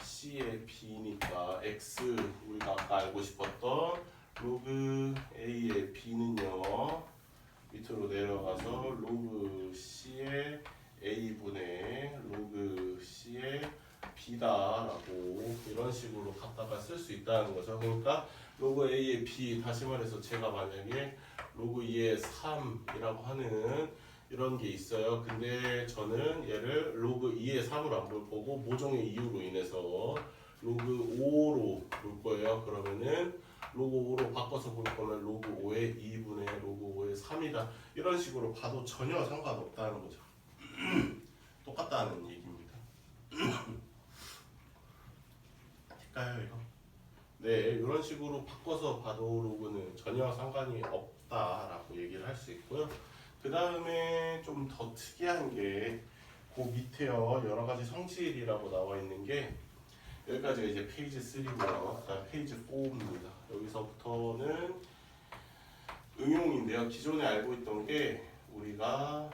c의 b니까 x 우리가 아까 알고 싶었던 로그 a의 b는요. 밑으로 내려가서 로그 c의 a분의 로그 c의 b다라고 이런 식으로 갖다가 쓸 수 있다는 거죠. 그러니까 로그 a의 b, 다시 말해서 제가 만약에 로그 2의 3이라고 하는 이런 게 있어요. 근데 저는 얘를 로그 2의 3으로 안 볼 거고 모종의 이유로 인해서 로그 5로 볼 거예요. 그러면은 로그 5로 바꿔서 볼 거면 로그 5의 2분의 로그 5의 3이다. 이런 식으로 봐도 전혀 상관없다는 거죠. 똑같다는 얘기입니다. 될까요 이거? 네, 이런 식으로 바꿔서 봐도 로그는 전혀 상관이 없다라고 얘기를 할 수 있고요. 그 다음에 좀 더 특이한 게 그 밑에요. 여러 가지 성질이라고 나와 있는 게 여기까지가 이제 페이지 3고요. 그다음 페이지 4입니다. 여기서부터는 응용인데요. 기존에 알고 있던 게 우리가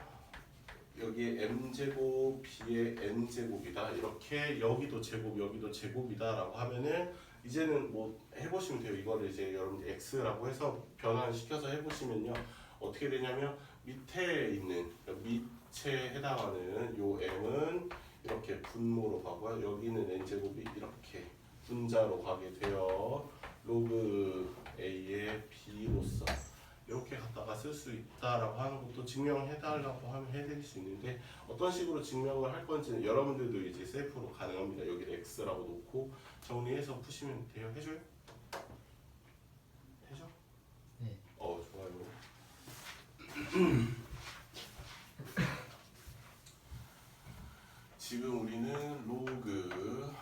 여기에 m제곱 b의 n제곱이다. 이렇게 여기도 제곱 여기도 제곱이다라고 하면은 이제는 뭐 해보시면 돼요. 이거를 이제 여러분들 x라고 해서 변환시켜서 해보시면요. 어떻게 되냐면 밑에 있는 밑에 해당하는 요 m은 이렇게 분모로 가고요. 여기는 n제곱이 이렇게 분자로 가게 돼요. 로그 a의 b로서 이렇게 갖다가 쓸 수 있다라고 하는 것도 증명해달라고 하면 해드릴 수 있는데 어떤 식으로 증명을 할 건지는 여러분들도 이제 셀프로 가능합니다. 여기를 x라고 놓고 정리해서 푸시면 돼요. 해줘요? 해줘? 네. 좋아요. 지금 우리는 로그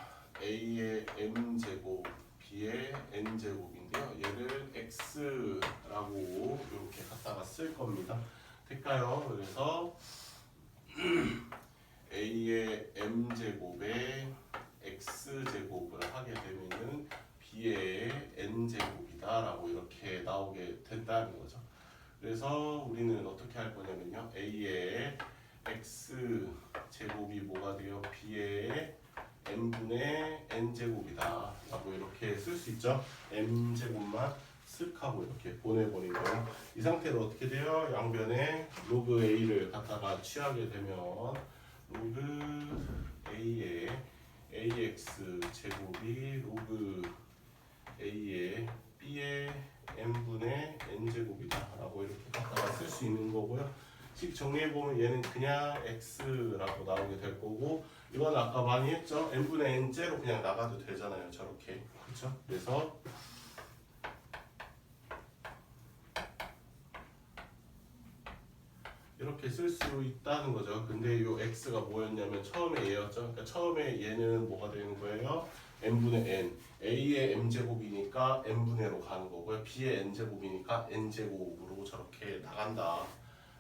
a의 m제곱 b의 n제곱인데요. 얘를 x라고 이렇게 갖다가 쓸 겁니다. 될까요? 그래서 a의 m제곱에 x제곱을 하게 되면은 b의 n제곱이다 라고 이렇게 나오게 된다는 거죠. 그래서 우리는 어떻게 할 거냐면요. a의 x제곱이 뭐가 돼요? b의 m분의 n제곱이다 라고 이렇게 쓸 수 있죠. m제곱만 쓱 하고 이렇게 보내버리고요. 이 상태로 어떻게 돼요? 양변에 로그 a를 갖다가 취하게 되면 로그 a의 ax 제곱이 로그 a의 b의 m분의 n제곱이다 라고 이렇게 갖다가 쓸 수 있는 거고요. 식 정리해보면 얘는 그냥 x라고 나오게 될 거고 이건 아까 많이 했죠? n분의 n제로 그냥 나가도 되잖아요. 저렇게. 그렇죠? 그래서 이렇게 쓸 수 있다는 거죠. 근데 이 x가 뭐였냐면 처음에 얘였죠. 그러니까 처음에 얘는 뭐가 되는 거예요? n분의 n. a의 m제곱이니까 n분의로 가는 거고요. b의 n제곱이니까 n제곱으로 저렇게 나간다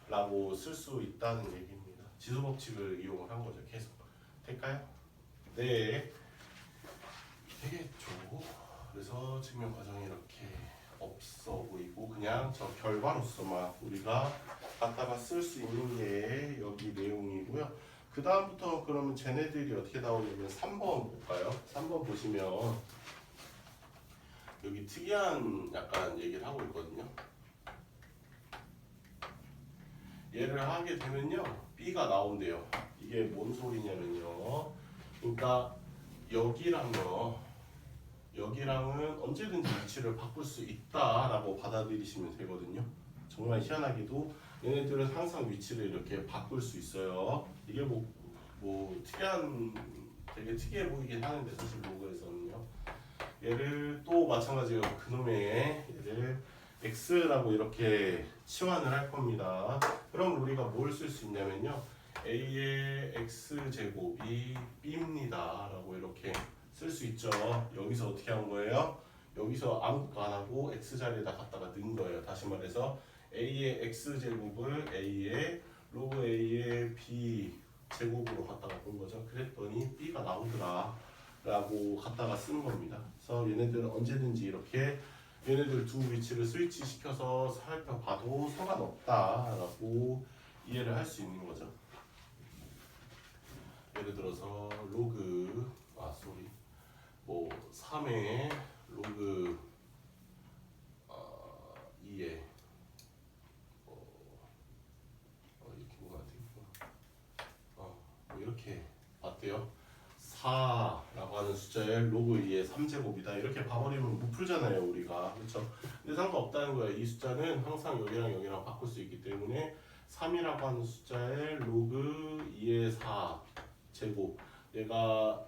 라고 쓸 수 있다는 얘기입니다. 지수법칙을 이용을 한 거죠. 계속. 될까요? 네. 되겠죠. 그래서 증명 과정이 이렇게 없어 보이고 그냥 저 결과로서만 우리가 갖다가 쓸 수 있는 게 여기 내용이고요. 그 다음부터 그러면 쟤네들이 어떻게 나오냐면 3번 볼까요? 3번 보시면 여기 특이한 약간 얘기를 하고 있거든요. 얘를 하게 되면요. B가 나온대요. 이게 뭔 소리냐면요. 그러니까 여기랑은 언제든지 위치를 바꿀 수 있다라고 받아들이시면 되거든요. 정말 희한하게도 얘네들은 항상 위치를 이렇게 바꿀 수 있어요. 이게 뭐 되게 특이해 보이긴 하는데 사실 로그에서는요. 얘를 또 마찬가지로 그놈의 얘를 x라고 이렇게 치환을 할 겁니다. 그럼 우리가 뭘 쓸 수 있냐면요. a의 x제곱이 b입니다 라고 이렇게 쓸 수 있죠. 여기서 어떻게 한 거예요? 여기서 아무것도 안 하고 x 자리에다 갖다가 넣은 거예요. 다시 말해서 a의 x제곱을 a의 로그 a의 b 제곱으로 갖다가 본 거죠. 그랬더니 b가 나오더라 라고 갖다가 쓴 겁니다. 그래서 얘네들은 언제든지 이렇게 얘네들 두 위치를 스위치 시켜서 살펴봐도 상관없다라고 이해를 할 수 있는 거죠. 예를 들어서 로그 3의 로그 2의 이렇게 보면 안 되겠구나. 뭐 이렇게 봤대요. 4라고 하는 숫자의 로그 2의 3제곱이다. 이렇게 봐버리면 못 풀잖아요, 우리가. 그렇죠? 근데 상관없다는 거예요. 이 숫자는 항상 여기랑 바꿀 수 있기 때문에 3이라고 하는 숫자의 로그 2의 4제곱. 얘가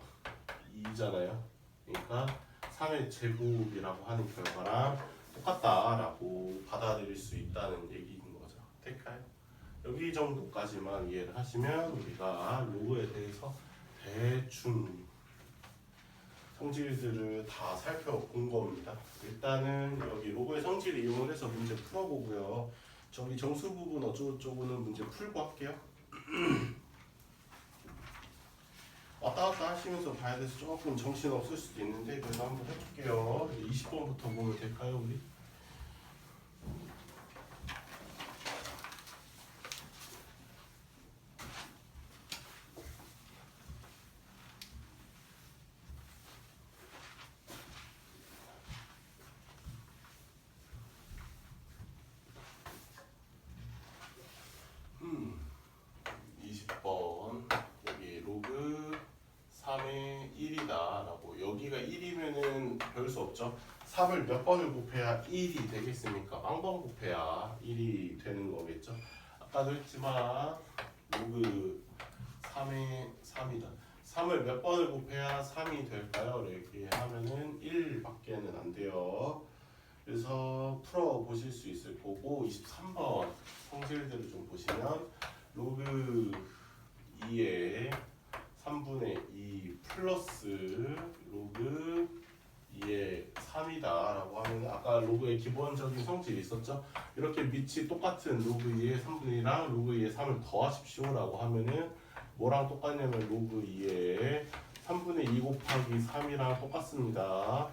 2잖아요. 그러니까 3의 제곱이라고 하는 결과랑 똑같다라고 받아들일 수 있다는 얘기인 거죠. 될까요? 여기 정도까지만 이해를 하시면 우리가 로그에 대해서 대충 성질들을 다 살펴본 겁니다. 일단은 여기 로그의 성질을 이용을 해서 문제 풀어보고요. 저기 정수 부분 어쩌고저쩌고는 문제 풀고 할게요. 왔다 갔다 하시면서 봐야 돼서 조금 정신 없을 수도 있는데 그래도 한번 해볼게요. 20번부터 보면 될까요, 우리? 음, 20번 여기 로그 3의 1이다 라고 여기가 1이면은 별 수 없죠. 3을 몇 번을 곱해야 1이 되겠습니까? 왕번 곱해야 1이 되는 거겠죠. 아까도 했지만 로그 3의 3이다. 3을 몇 번을 곱해야 3이 될까요? 이렇게 하면은 1밖에는 안 돼요. 그래서 풀어 보실 수 있을 거고 23번 성질들을 좀 보시면 로그 2의 3분의 2 플러스 로그 2의 3이다 라고 하면 아까 로그의 기본적인 성질이 있었죠. 이렇게 밑이 똑같은 로그 2의 3분의 2랑 로그 2의 3을 더하십시오 라고 하면은 뭐랑 똑같냐면 로그 2의 3분의 2 곱하기 3이랑 똑같습니다.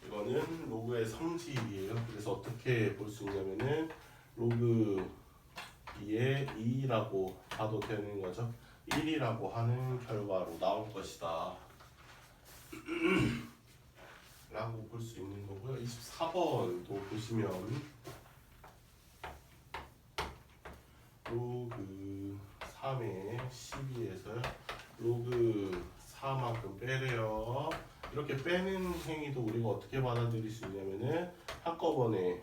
이거는 로그의 성질이에요. 그래서 어떻게 볼 수 있냐면은 로그 2의 2라고 봐도 되는 거죠. 1이라고 하는 결과로 나올 것이다 라고 볼 수 있는 거고요. 24번도 보시면 로그 3의 12에서 로그 4만큼 빼래요. 이렇게 빼는 행위도 우리가 어떻게 받아들일 수 있냐면은 한꺼번에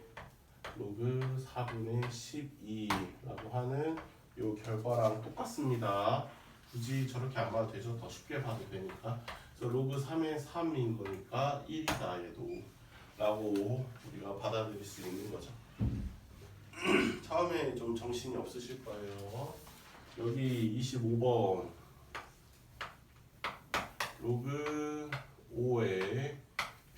로그 4분의 12라고 하는 요 결과랑 똑같습니다. 굳이 저렇게 안 봐도 되죠. 더 쉽게 봐도 되니까. 그래서 로그 3의 3인 거니까 1이다 얘도 라고 우리가 받아들일 수 있는 거죠. 처음에 좀 정신이 없으실 거예요. 여기 25번 로그 5에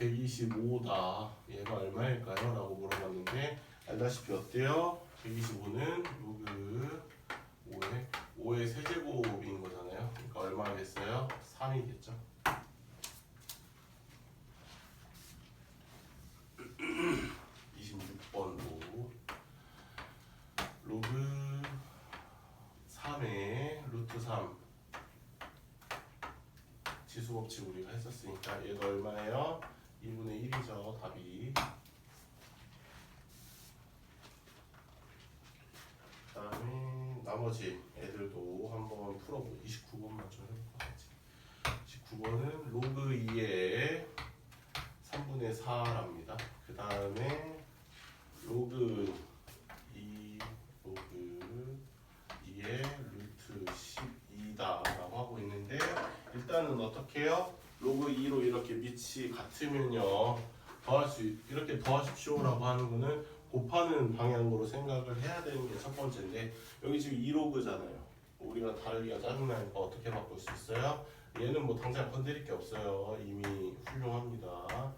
125다. 얘가 얼마일까요? 라고 물어봤는데 알다시피 어때요? 125는 로그 5의 세제곱인 거잖아요. 그러니까 얼마겠어요? 3이겠죠. 로그 3의 루트 3 지수법칙 우리가 했었으니까 얘도 얼마예요? 2분의 1이죠 답이. 그 다음에 나머지 애들도 한번 풀어보고 29번만 좀 해볼까. 19번은 로그 2의 3분의 4랍니다. 그 다음에 로그 2의 루트 12다 라고 하고 있는데 일단은 어떻게 해요? 로그 2로 이렇게 밑이 같으면요 이렇게 더하십시오 라고 하는 거는 곱하는 방향으로 생각을 해야 되는 게 첫 번째인데 여기 지금 2로그잖아요. 우리가 다르기가 짜증나니까 어떻게 바꿀 수 있어요? 얘는 뭐 당장 건드릴 게 없어요. 이미 훌륭합니다.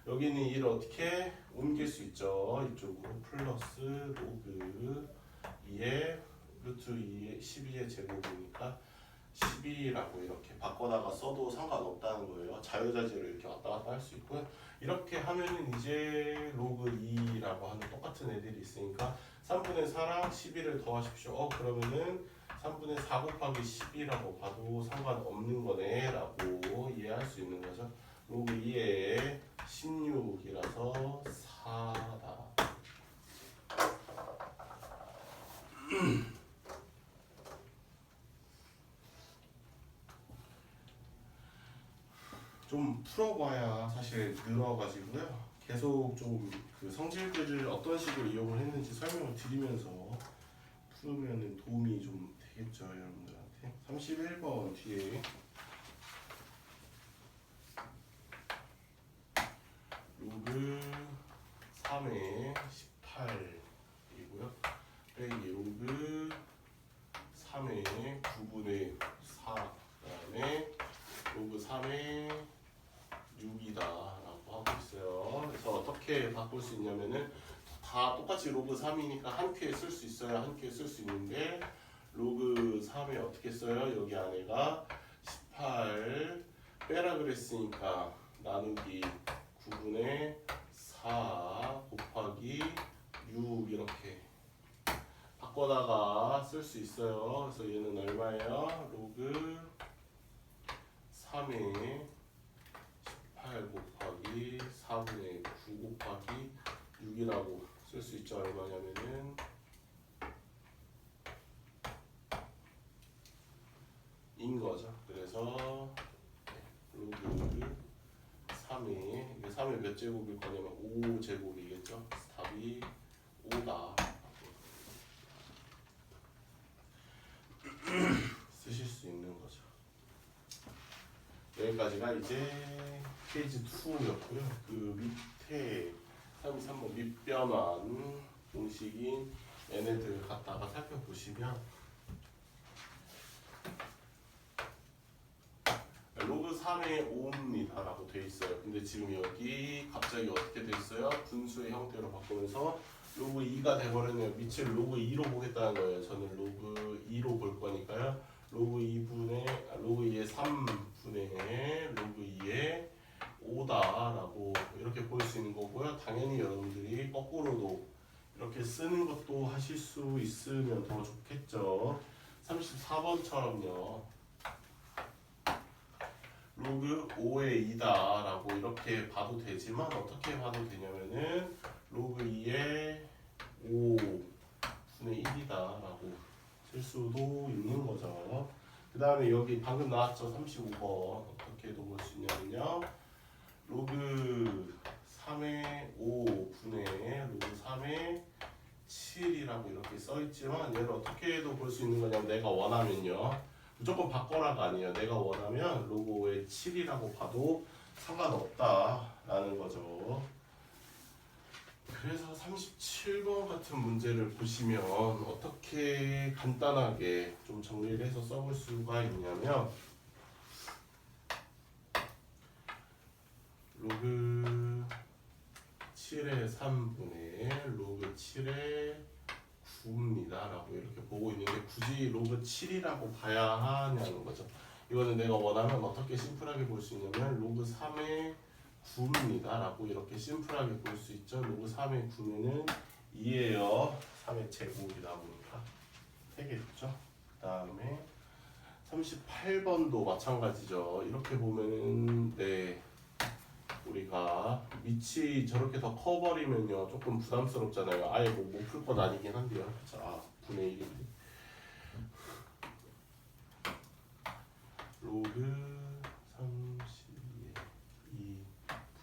여기는 1을 어떻게 옮길 수 있죠? 이쪽으로 플러스 로그 2의 루트 2의 12의 제곱이니까 12라고 이렇게 바꿔다가 써도 상관없다는 거예요. 자유자재로 이렇게 왔다 갔다 할 수 있고요. 이렇게 하면은 이제 로그 2라고 하는 똑같은 애들이 있으니까 3분의 4랑 12를 더하십시오. 그러면은 3분의 4 곱하기 10이라고 봐도 상관없는 거네 라고 이해할 수 있는 거죠. 로그 2의 16이라서 4다. 좀 풀어봐야 사실 늘어가지고요. 계속 좀 그 성질들을 어떤 식으로 이용을 했는지 설명을 드리면서 풀으면 도움이 좀 되겠죠, 여러분들한테. 31번 뒤에 로그 3의 18이고요. 빼기 로그 3의 9분의 4 그다음에 똑같이 로그 3이니까 한 큐에 쓸 수 있어요. 한 큐에 쓸 수 있는데 로그 3에 어떻게 써요? 여기 안에가 18 빼라 그랬으니까 나누기 9분의 4 곱하기 6 이렇게 바꿔다가 쓸 수 있어요. 그래서 얘는 얼마예요? 로그 3에 18 곱하기 4분의 9 곱하기 6이라고 쓸 수 있죠. 얼마냐면은 인 거죠. 그래서 로그 3에 이게 3의 몇 제곱일 거냐면 5제곱이겠죠. 답이 5다. 쓰실 수 있는 거죠. 여기까지가 이제 페이지 2였고요. 그 밑에 33번 밑변환 공식인 얘네들 갖다가 살펴보시면 로그 3의 5입니다 라고 돼 있어요. 근데 지금 여기 갑자기 어떻게 돼 있어요? 분수의 형태로 바꾸면서 로그 2가 돼버렸네요. 밑을 로그 2로 보겠다는 거예요. 저는 로그 2로 볼 거니까요. 로그 2의 3분의 로그 2의 5다라고 이렇게 볼 수 있는 거고요. 당연히 여러분들이 거꾸로도 이렇게 쓰는 것도 하실 수 있으면 더 좋겠죠. 34번처럼요. 로그 5의 2다라고 이렇게 봐도 되지만 어떻게 봐도 되냐면은 로그 2의 5분의 1이다라고 쓸 수도 있는 거죠. 그 다음에 여기 방금 나왔죠. 35번 어떻게도 볼 수 있냐면요. 로그 3의 5분의 로그 3의 7이라고 이렇게 써있지만 얘를 어떻게 해도 볼 수 있는 거냐면 내가 원하면요. 무조건 바꿔라가 아니에요. 내가 원하면 로그 5의 7이라고 봐도 상관없다라는 거죠. 그래서 37번 같은 문제를 보시면 어떻게 간단하게 좀 정리를 해서 써볼 수가 있냐면 로그 7의 3분의 로그 7의 9입니다 라고 이렇게 보고 있는데 굳이 로그 7이라고 봐야 하냐는 거죠. 이거는 내가 원하면 어떻게 심플하게 볼 수 있냐면 로그 3의 9입니다 라고 이렇게 심플하게 볼 수 있죠. 로그 3의 9면은 2예요. 3의 제곱이다 보니까 되겠죠. 그 다음에 38번도 마찬가지죠. 이렇게 보면은 네 우리가 밑이 저렇게 더 커버리면요 조금 부담스럽잖아요. 아예 뭐 못 풀 건 아니긴 한데요. 자 분의 1인데 로그 32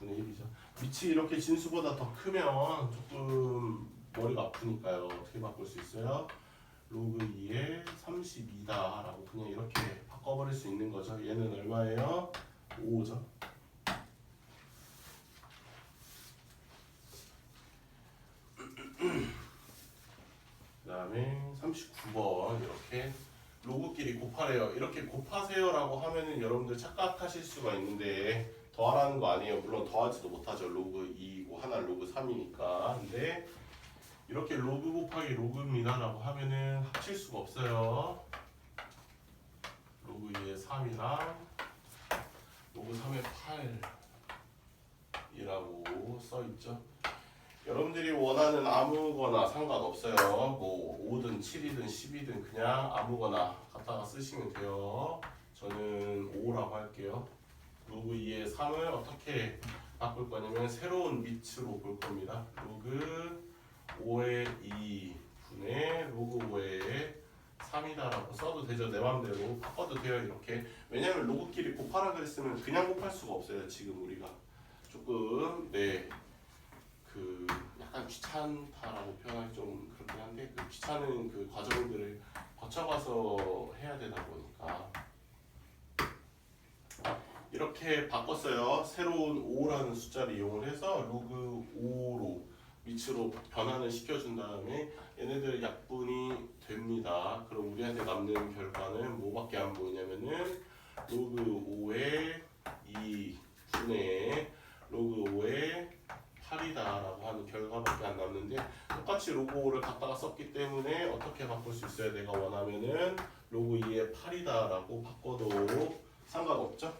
2분의 1이죠. 밑이 이렇게 진수보다 더 크면 조금 머리가 아프니까요. 어떻게 바꿀 수 있어요? 로그 2에 32다 라고 그냥 이렇게 바꿔버릴 수 있는 거죠. 얘는 얼마예요? 5죠. 그 다음에 39번 이렇게 로그끼리 곱하래요. 이렇게 곱하세요라고 하면은 여러분들 착각하실 수가 있는데 더하라는 거 아니에요. 물론 더하지도 못하죠. 로그 2고 하나 로그 3이니까. 근데 이렇게 로그 곱하기 로그입니다라고 하면은 합칠 수가 없어요. 로그 2의 3이랑 로그 3의 8이라고 써 있죠. 여러분들이 원하는 아무거나 상관없어요. 뭐 5든 7이든 10이든 그냥 아무거나 갖다가 쓰시면 돼요. 저는 5라고 할게요. 로그 2의 3을 어떻게 바꿀 거냐면 새로운 밑으로 볼 겁니다. 로그 5의 2분의 로그 5의 3이다라고 써도 되죠. 내 마음대로 바꿔도 돼요. 이렇게. 왜냐면 로그끼리 곱하라 그랬으면 그냥 곱할 수가 없어요. 지금 우리가 조금 그 약간 귀찮다라고 표현하기 좀 그렇긴 한데 그 귀찮은 그 과정들을 거쳐가서 해야 되다 보니까 이렇게 바꿨어요. 새로운 5라는 숫자를 이용을 해서 로그 5로 밑으로 변환을 시켜준 다음에 얘네들 약분이 됩니다. 그럼 우리한테 남는 결과는 뭐밖에 안 보이냐면은 로그 5의 2분의 로그 5의 8이다라고 하는 결과밖에 안 남는데 똑같이 로그 5를 갖다가 썼기 때문에 어떻게 바꿀 수 있어요? 내가 원하면은 로그 2의 8이다라고 바꿔도 상관없죠?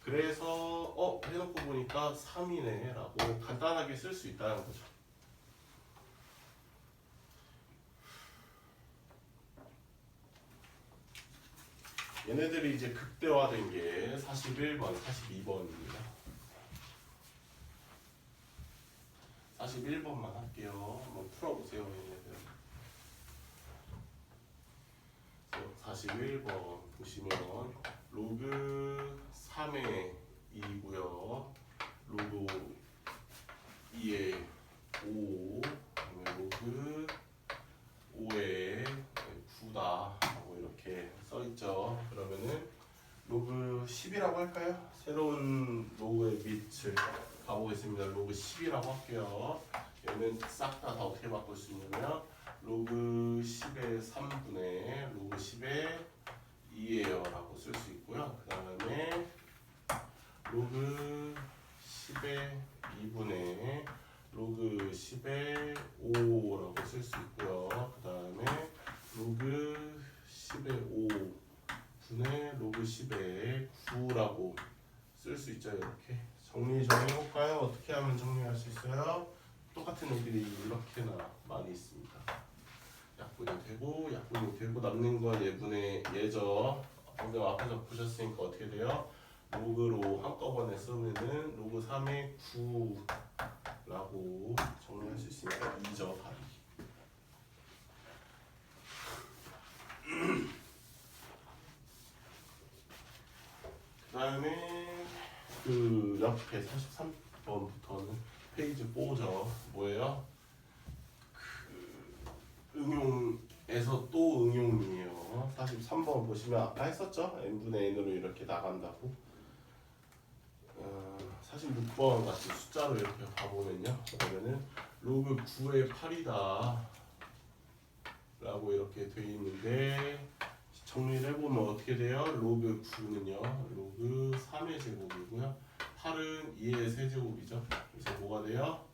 그래서 해놓고 보니까 3이네 라고 간단하게 쓸 수 있다는 거죠. 얘네들이 이제 극대화된 게 41번, 42번입니다. 41번만 할게요. 한번 풀어보세요, 얘네들. 41번 보시면 로그 3의 2고요. 로그 2의 5, 그다음에 로그 5의 9다 라고 이렇게 써있죠. 그러면은 로그 10이라고 할까요? 새로운 로그의 밑을 가보겠습니다. 로그 10이라고 할게요. 얘는 싹 다 어떻게 바꿀 수 있냐면 로그 10의 3분의 로그 10의 2예요 라고 쓸 수 있고요. 그 다음에 로그 10의 2분의 로그 10의 5라고 쓸 수 있고요. 그 다음에 로그 10의 5 분의 로그 10의 9라고 쓸 수 있죠. 이렇게 정리해볼까요? 어떻게 하면 정리할 수 있어요? 똑같은 애들이 이렇게나 많이 있습니다. 약분이 되고 남는 건 예분의 예죠. 방금 앞에서 보셨으니까 어떻게 돼요? 로그로 한꺼번에 쓰면은 로그 3의 9라고 정리할 수 있으니까 2죠. 답이. 그 다음에 그 옆에 43번부터는 페이지 4죠. 뭐예요? 그 응용에서 또 응용이에요. 43번 보시면 아까 했었죠? n분의 n으로 이렇게 나간다고. 46번 같이 숫자로 이렇게 가보면요. 그러면은 로그 9의 8이다 라고 이렇게 돼 있는데 정리를 해보면 어떻게 돼요? 로그 9는요 로그 3의 제곱이고요 8은 2의 세제곱이죠. 그래서 뭐가 돼요?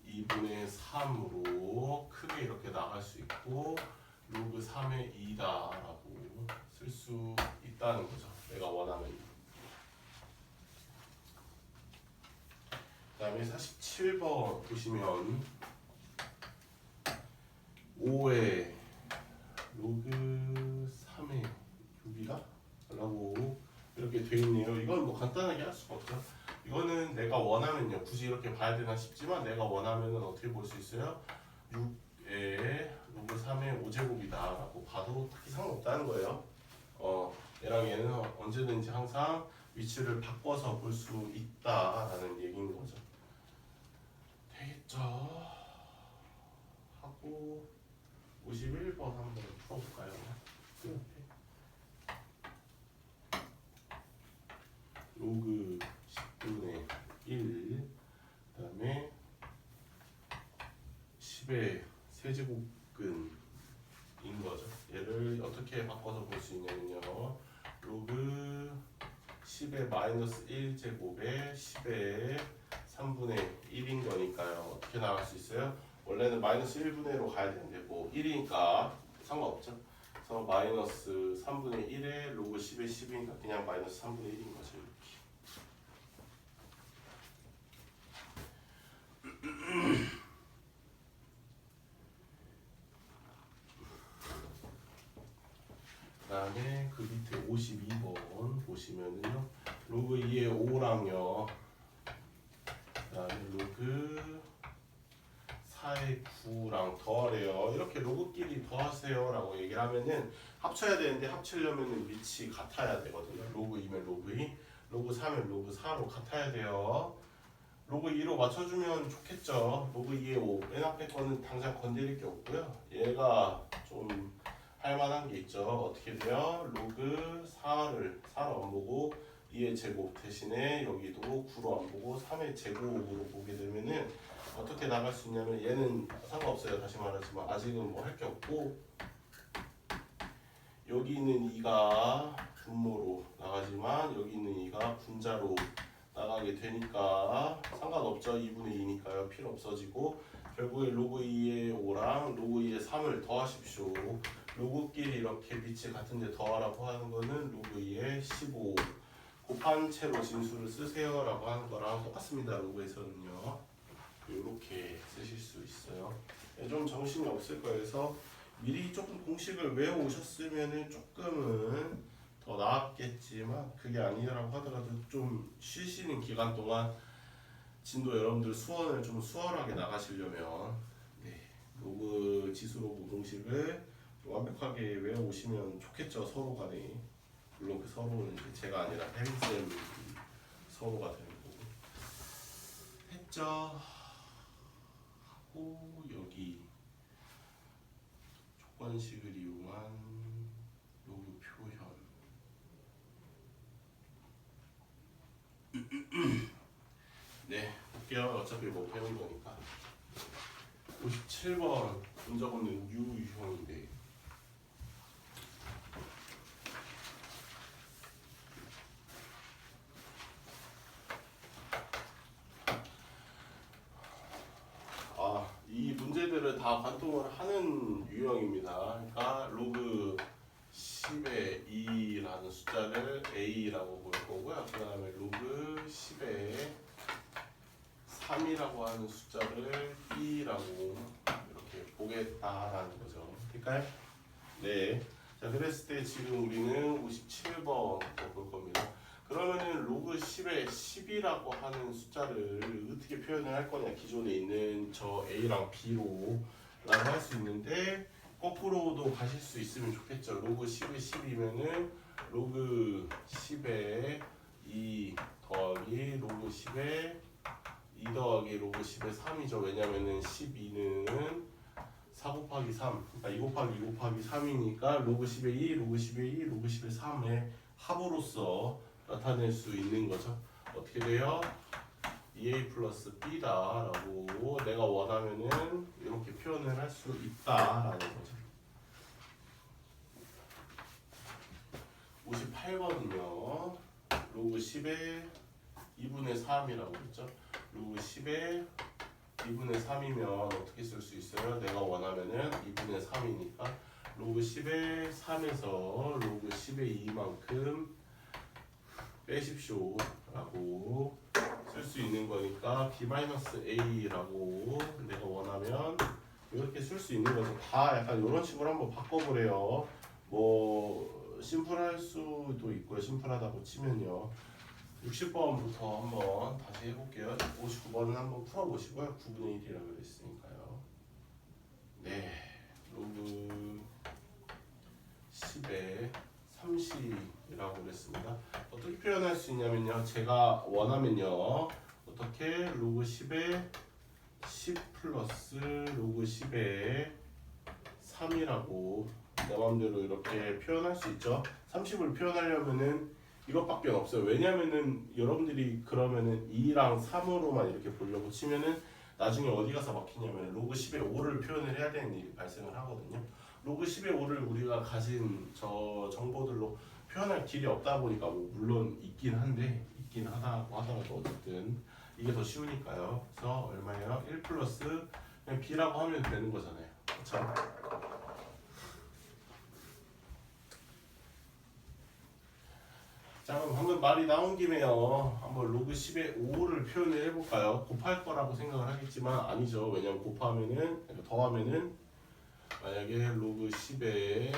2분의 3으로 크게 이렇게 나갈 수 있고 로그 3의 2다 라고 쓸 수 있다는 거죠. 내가 원하는. 그 다음에 47번 보시면 5의 로그 3의 6이다? 라고 이렇게 돼 있네요. 이건 뭐 간단하게 할 수가 없죠. 이거는 내가 원하면요. 굳이 이렇게 봐야 되나 싶지만 내가 원하면은 어떻게 볼 수 있어요? 6의 로그 3의 5제곱이다 라고 봐도 딱히 상관없다는 거예요. 얘랑 얘는 언제든지 항상 위치를 바꿔서 볼 수 있다라는 얘기인 거죠. 되겠죠? 하고 51번 한번 풀어볼까요? 로그 10분의 1 그 다음에 10의 세제곱근인 거죠. 얘를 어떻게 바꿔서 볼 수 있냐면요 로그 10의 마이너스 1제곱에 10의 3분의 1인 거니까요. 어떻게 나갈 수 있어요? 원래는 마이너스 1분의 1로 가야 되는데 뭐 1이니까 상관없죠. 그래서 마이너스 3분의 1에 로그 10의 10이니까 그냥 마이너스 3분의 1인 거죠. 이렇게. 그 다음에 그 밑에 52번 보시면은요 로그 2의 5랑요 그 다음에 로그 4의 9랑 더하래요. 이렇게 로그끼리 더하세요 라고 얘기를 하면은 합쳐야 되는데 합치려면은 위치 같아야 되거든요. 로그 2면 로그 2, 로그 3면 로그 4로 같아야 돼요. 로그 2로 맞춰주면 좋겠죠. 로그 2의 5, 맨 앞에 거는 당장 건드릴 게 없고요. 얘가 좀 할만한 게 있죠. 어떻게 돼요? 로그 4를 안 보고 2의 제곱 대신에 여기도 9로 안 보고 3의 제곱으로 보게 되면은 어떻게 나갈 수 있냐면 얘는 상관없어요. 다시 말하지만 아직은 뭐 할 게 없고 여기 있는 2가 분모로 나가지만 여기 있는 2가 분자로 나가게 되니까 상관없죠. 2분의 2니까요. 필요 없어지고 결국에 로그 2의 5랑 로그 2의 3을 더하십시오. 로그끼리 이렇게 빛이 같은데 더하라고 하는 거는 로그 2의 15 곱한 채로 진수를 쓰세요 라고 하는 거랑 똑같습니다. 로그에서는요. 이렇게 쓰실 수 있어요. 좀 정신이 없을 거여서 미리 조금 공식을 외워오셨으면 조금은 더 나았겠지만 그게 아니라고 하더라도 좀 쉬시는 기간 동안 진도 여러분들 수원을 좀 수월하게 나가시려면 로그 지수 로그 공식을 좀 완벽하게 외워오시면 좋겠죠. 서로 간에. 물론 그 서로는 이제 제가 아니라 혜민쌤 서로가 되는 거고 했죠. 하고 여기 조건식을 이용한 로그 표현 네 볼게요. 어차피 뭐 배운 거니까 57번 문제 없는 유형인데 이 문제들을 다 관통을 하는 유형입니다. 그러니까 로그 10의 2라는 숫자를 a라고 볼 거고요. 그 다음에 로그 10의 3이라고 하는 숫자를 b라고 이렇게 보겠다라는 거죠. 될까요? 네. 자, 그랬을 때 지금 우리는 57번 볼 겁니다. 그러면은 로그 10의 10이라고 하는 숫자를 어떻게 표현을 할 거냐. 기존에 있는 저 a랑 b로 라고 할 수 있는데 거꾸로도 가실 수 있으면 좋겠죠. 로그 10의 10이면은 로그 10의 2 더하기 로그 10의 2 더하기 로그 10의 3이죠. 왜냐면은 12는 4 곱하기 3, 그러니까 2 곱하기 2 곱하기 3이니까 로그 10의 2, 로그 10의 2, 로그 10의 3의 합으로서 나타낼 수 있는 거죠. 어떻게 돼요? 2a 플러스 b다라고 내가 원하면은 이렇게 표현을 할 수 있다라는 거죠. 58번은요. 로그 10의 2분의 3이라고 했죠. 로그 10의 2분의 3이면 어떻게 쓸 수 있어요? 내가 원하면은 2분의 3이니까 로그 10의 3에서 로그 10의 2만큼 빼십시오 라고 쓸 수 있는 거니까 b-a라고 내가 원하면 이렇게 쓸 수 있는 거죠. 다 약간 이런 식으로 한번 바꿔보래요. 뭐 심플할 수도 있고요. 심플하다고 치면요. 60번부터 한번 다시 해볼게요. 59번은 한번 풀어보시고요. 9분의 1이라고 그랬으니까요. 네, 로그 10의 30이라고 그랬습니다. 어떻게 표현할 수 있냐면요. 제가 원하면요. 어떻게 로그 10의 10 플러스 로그 10의 3이라고 내 마음대로 이렇게 표현할 수 있죠. 30을 표현하려면은 이것밖에 없어요. 왜냐면은 여러분들이 그러면은 2랑 3으로만 이렇게 보려고 치면은 나중에 어디 가서 막히냐면 로그 10의 5를 표현을 해야 되는 일이 발생을 하거든요. 로그 10의 5를 우리가 가진 저 정보들로 표현할 길이 없다 보니까 뭐 물론 있긴 하다고 하더라도 어쨌든 이게 더 쉬우니까요. 그래서 얼마예요? 1 플러스 그냥 b라고 하면 되는 거잖아요. 그렇죠? 자, 그럼 방금 말이 나온 김에요. 한번 로그 10의 5를 표현을 해볼까요? 곱할 거라고 생각을 하겠지만 아니죠. 왜냐면 곱하면은 더하면은 만약에 로그 10의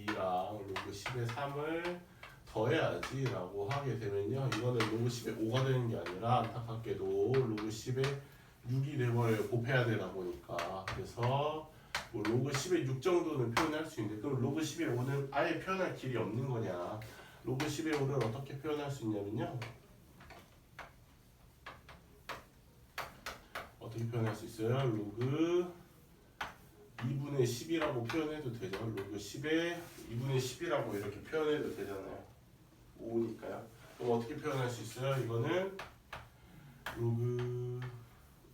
2랑 로그 10의 3을 더해야지 라고 하게 되면요. 이거는 로그 10의 5가 되는 게 아니라 안타깝게도 로그 10의 6이 돼버려요. 곱해야 되다 보니까. 그래서 뭐 로그 10의 6 정도는 표현할 수 있는데 그럼 로그 10의 5는 아예 표현할 길이 없는 거냐. 로그 10의 5를 어떻게 표현할 수 있냐면요. 어떻게 표현할 수 있어요? 로그 2분의 10이라고 표현해도 되죠. 로그 10의 2분의 10이라고 이렇게 표현해도 되잖아요. 5니까요. 그럼 어떻게 표현할 수 있어요? 이거는 로그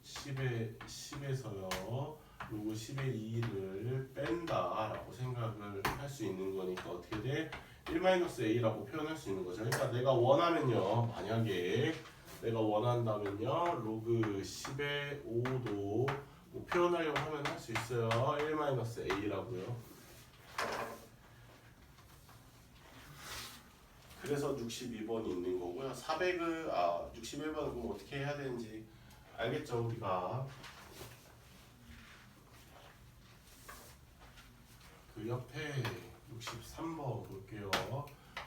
10의 10에서요. 로그 10의 2를 뺀다라고 생각을 할 수 있는 거니까 어떻게 돼? 1-a라고 표현할 수 있는 거죠. 그러니까 내가 원하면요. 만약에 내가 원한다면요 로그 10의 5도 뭐 표현하려고 하면 할 수 있어요. 1-a라고요. 그래서 62번이 있는 거고요. 61번은 그럼 어떻게 해야 되는지 알겠죠 우리가. 그 옆에 63번 볼게요.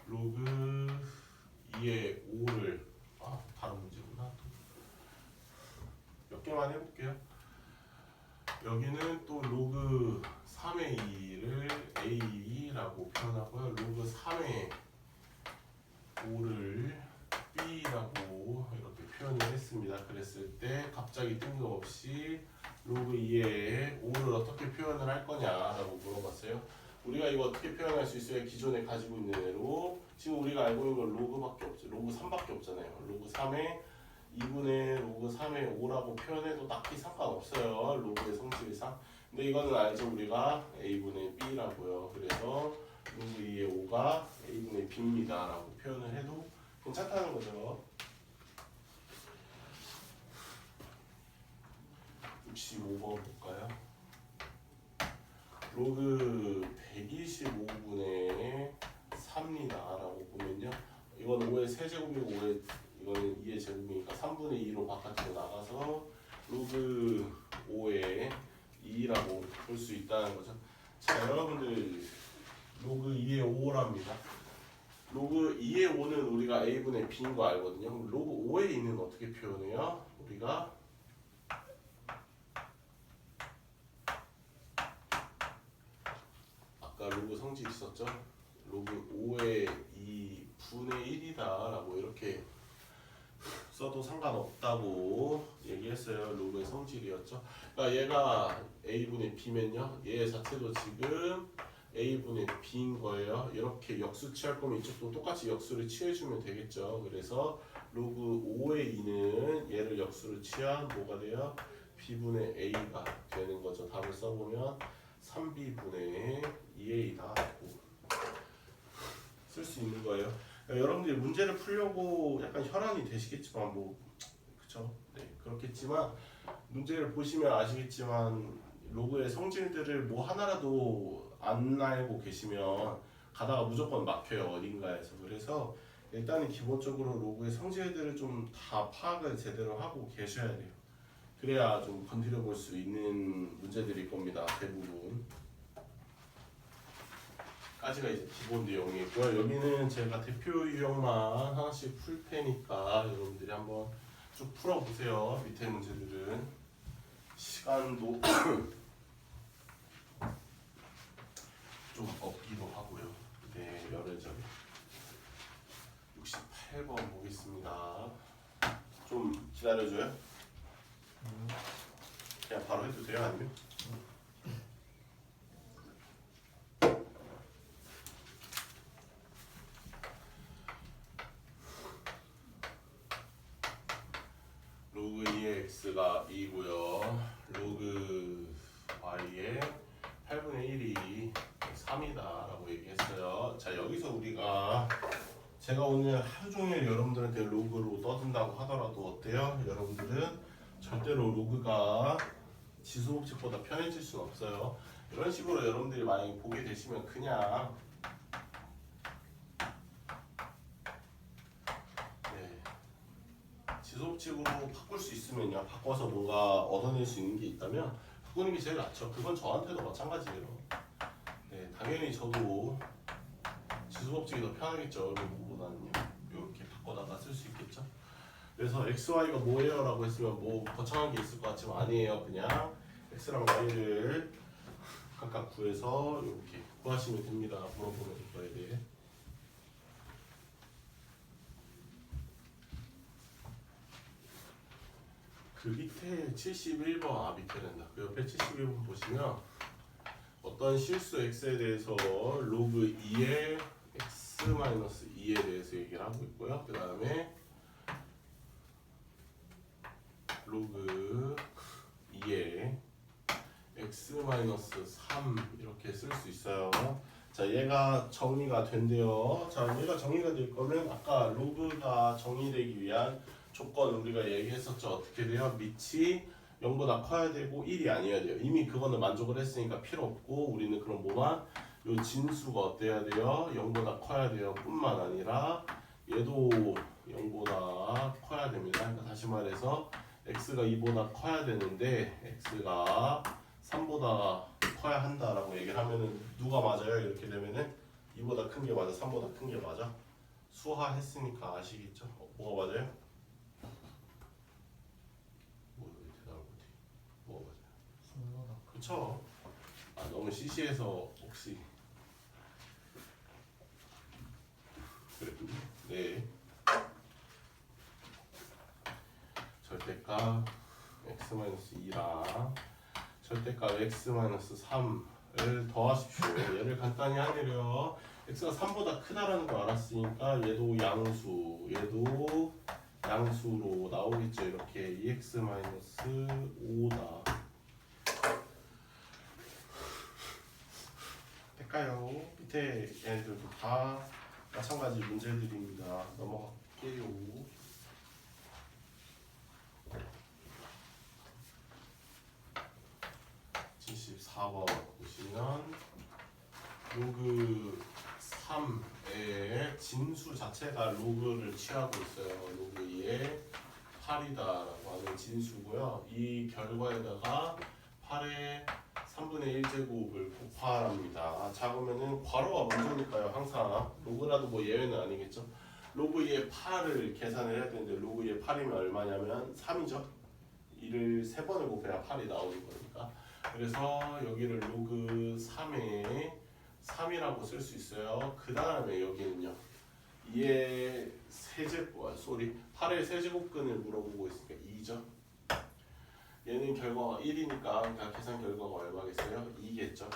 로그 2의 5를 다른 문제구나. 몇 개만 해볼게요. 여기는 또 로그 3의 2를 a라고 표현하고요. 로그 3의 5를 b라고 이렇게 표현을 했습니다. 그랬을 때 갑자기 뜬금없이 로그 2의 5를 어떻게 표현을 할 거냐라고 물어봤어요. 우리가 이거 어떻게 표현할 수 있어요? 기존에 가지고 있는 애로 지금 우리가 알고 있는 건 로그밖에 없죠. 로그 3밖에 없잖아요. 로그 3의 2분의 로그 3의 5라고 표현해도 딱히 상관없어요. 로그의 성질상. 근데 이거는 알죠. 우리가 a분의 b라고요. 그래서 로그 2의 5가 a분의 b입니다 라고 표현을 해도 괜찮다는 거죠. 65번 볼까요? 로그 125분의 3이다 라고 보면요. 이건 5의 세제곱이고 5의 이거는 2의 제곱이니까 3분의 2로 바깥으로 나가서 로그 5의 2라고 볼 수 있다는 거죠. 자 여러분들 로그 2의 5랍니다. 로그 2의 5는 우리가 a분의 b인 거 알거든요. 그럼 로그 5의 2는 어떻게 표현해요? 우리가 아까 로그 성질 있었죠? 로그 5의 2분의 1이다 라고 이렇게 써도 상관없다고 얘기했어요. 로그의 성질이었죠. 그러니까 얘가 a분의 b면요. 얘 자체도 지금 a분의 b인 거예요. 이렇게 역수 취할 거면 이쪽도 똑같이 역수를 취해주면 되겠죠. 그래서 로그 5의 2는 얘를 역수를 취한 뭐가 돼요? b분의 a가 되는 거죠. 답을 써보면 3b분의 2a다 쓸 수 있는 거예요. 여러분들이 문제를 풀려고 약간 혈안이 되시겠지만 뭐 그쵸? 네 그렇겠지만 문제를 보시면 아시겠지만 로그의 성질들을 뭐 하나라도 안 알고 계시면 가다가 무조건 막혀요 어딘가에서. 그래서 일단은 기본적으로 로그의 성질들을 좀 다 파악을 제대로 하고 계셔야 돼요. 그래야 좀 건드려 볼 수 있는 문제들일 겁니다 대부분. 까지가 이제 기본 내용이고요. 여기는 제가 대표 유형만 하나씩 풀 테니까 여러분들이 한번 쭉 풀어보세요. 밑에 문제들은 시간도 좀 없기도 하고요. 네, 열흘전에 68번 보겠습니다. 좀 기다려줘요. 그냥 바로 해도 돼요? 아니면? 로그 2의 x가 2고요. 로그 y의 8분의 1이 3이다 라고 얘기했어요. 자 여기서 우리가 제가 오늘 하루 종일 여러분들한테 로그로 떠든다고 하더라도 어때요? 여러분들은 절대로 로그가 지수법칙보다 편해질 수는 없어요. 이런 식으로 여러분들이 만약에 보게 되시면 그냥 지수법칙으로 바꿀 수 있으면요. 바꿔서 뭔가 얻어낼 수 있는 게 있다면 바꾸는 게 제일 낫죠. 그건 저한테도 마찬가지예요. 네, 당연히 저도 지수법칙이 더 편하겠죠. 로그보다는요. 이렇게 바꿔다가 쓸 수 있겠죠. 그래서 xy가 뭐예요? 라고 했으면 뭐 거창한 게 있을 것 같지만 아니에요. 그냥 x랑 y를 각각 구해서 이렇게 구하시면 됩니다. 물어보면 이거에 대해. 그 밑에 71번 밑에 된다. 그 옆에 71번 보시면 어떤 실수 x에 대해서 로그 2의 x-2에 대해서 얘기를 하고 있고요. 그 다음에 로그 2의 x-3 이렇게 쓸 수 있어요. 자 얘가 정리가 된대요. 자 얘가 정리가 될 거면 아까 로그가 정리되기 위한 조건 우리가 얘기했었죠. 어떻게 돼요? 밑이 0보다 커야 되고 1이 아니어야 돼요. 이미 그거는 만족을 했으니까 필요 없고 우리는 그럼 뭐만? 요 진수가 어때야 돼요? 0보다 커야 돼요. 뿐만 아니라 얘도 0보다 커야 됩니다. 그러니까 다시 말해서 x가 2보다 커야 되는데 x가 3보다 커야 한다라고 얘기를 하면은 누가 맞아요? 이렇게 되면은 2보다 큰 게 맞아, 3보다 큰 게 맞아? 수화 했으니까 아시겠죠? 뭐가 맞아요? 뭐 대답을 못해. 뭐가 맞아요? 3보다 그쵸? 아 너무 시시해서 혹시 그랬군요. 네. 절대값 x-2랑 절대값 x-3을 더하십시오. 얘를 간단히 하려면 x가 3보다 크다라는 거 알았으니까 얘도 양수, 얘도 양수로 나오겠죠. 이렇게 2x-5다. 될까요? 밑에 애들도 다 마찬가지 문제들입니다. 넘어갈게요. 74번 보시면 로그 3의 진수 자체가 로그를 취하고 있어요. 로그 2의 8이다라고 하는 진수고요. 이 결과에다가 8의 3분의 1제곱을 곱하랍니다. 작으면은 괄호가 문제니까요. 항상 로그라도 뭐 예외는 아니겠죠. 로그 2의 8을 계산을 해야 되는데 로그 2의 8이면 얼마냐면 3이죠. 이를 3번을 곱해야 8이 나오는 거니까. 그래서 여기를 로그 3에 3이라고 쓸 수 있어요. 그 다음에 여기는요. 2의 세제곱, 8의 세제곱근을 물어보고 있으니까 2죠. 얘는 결과가 1이니까 그러니까 계산 결과가 얼마겠어요? 2겠죠.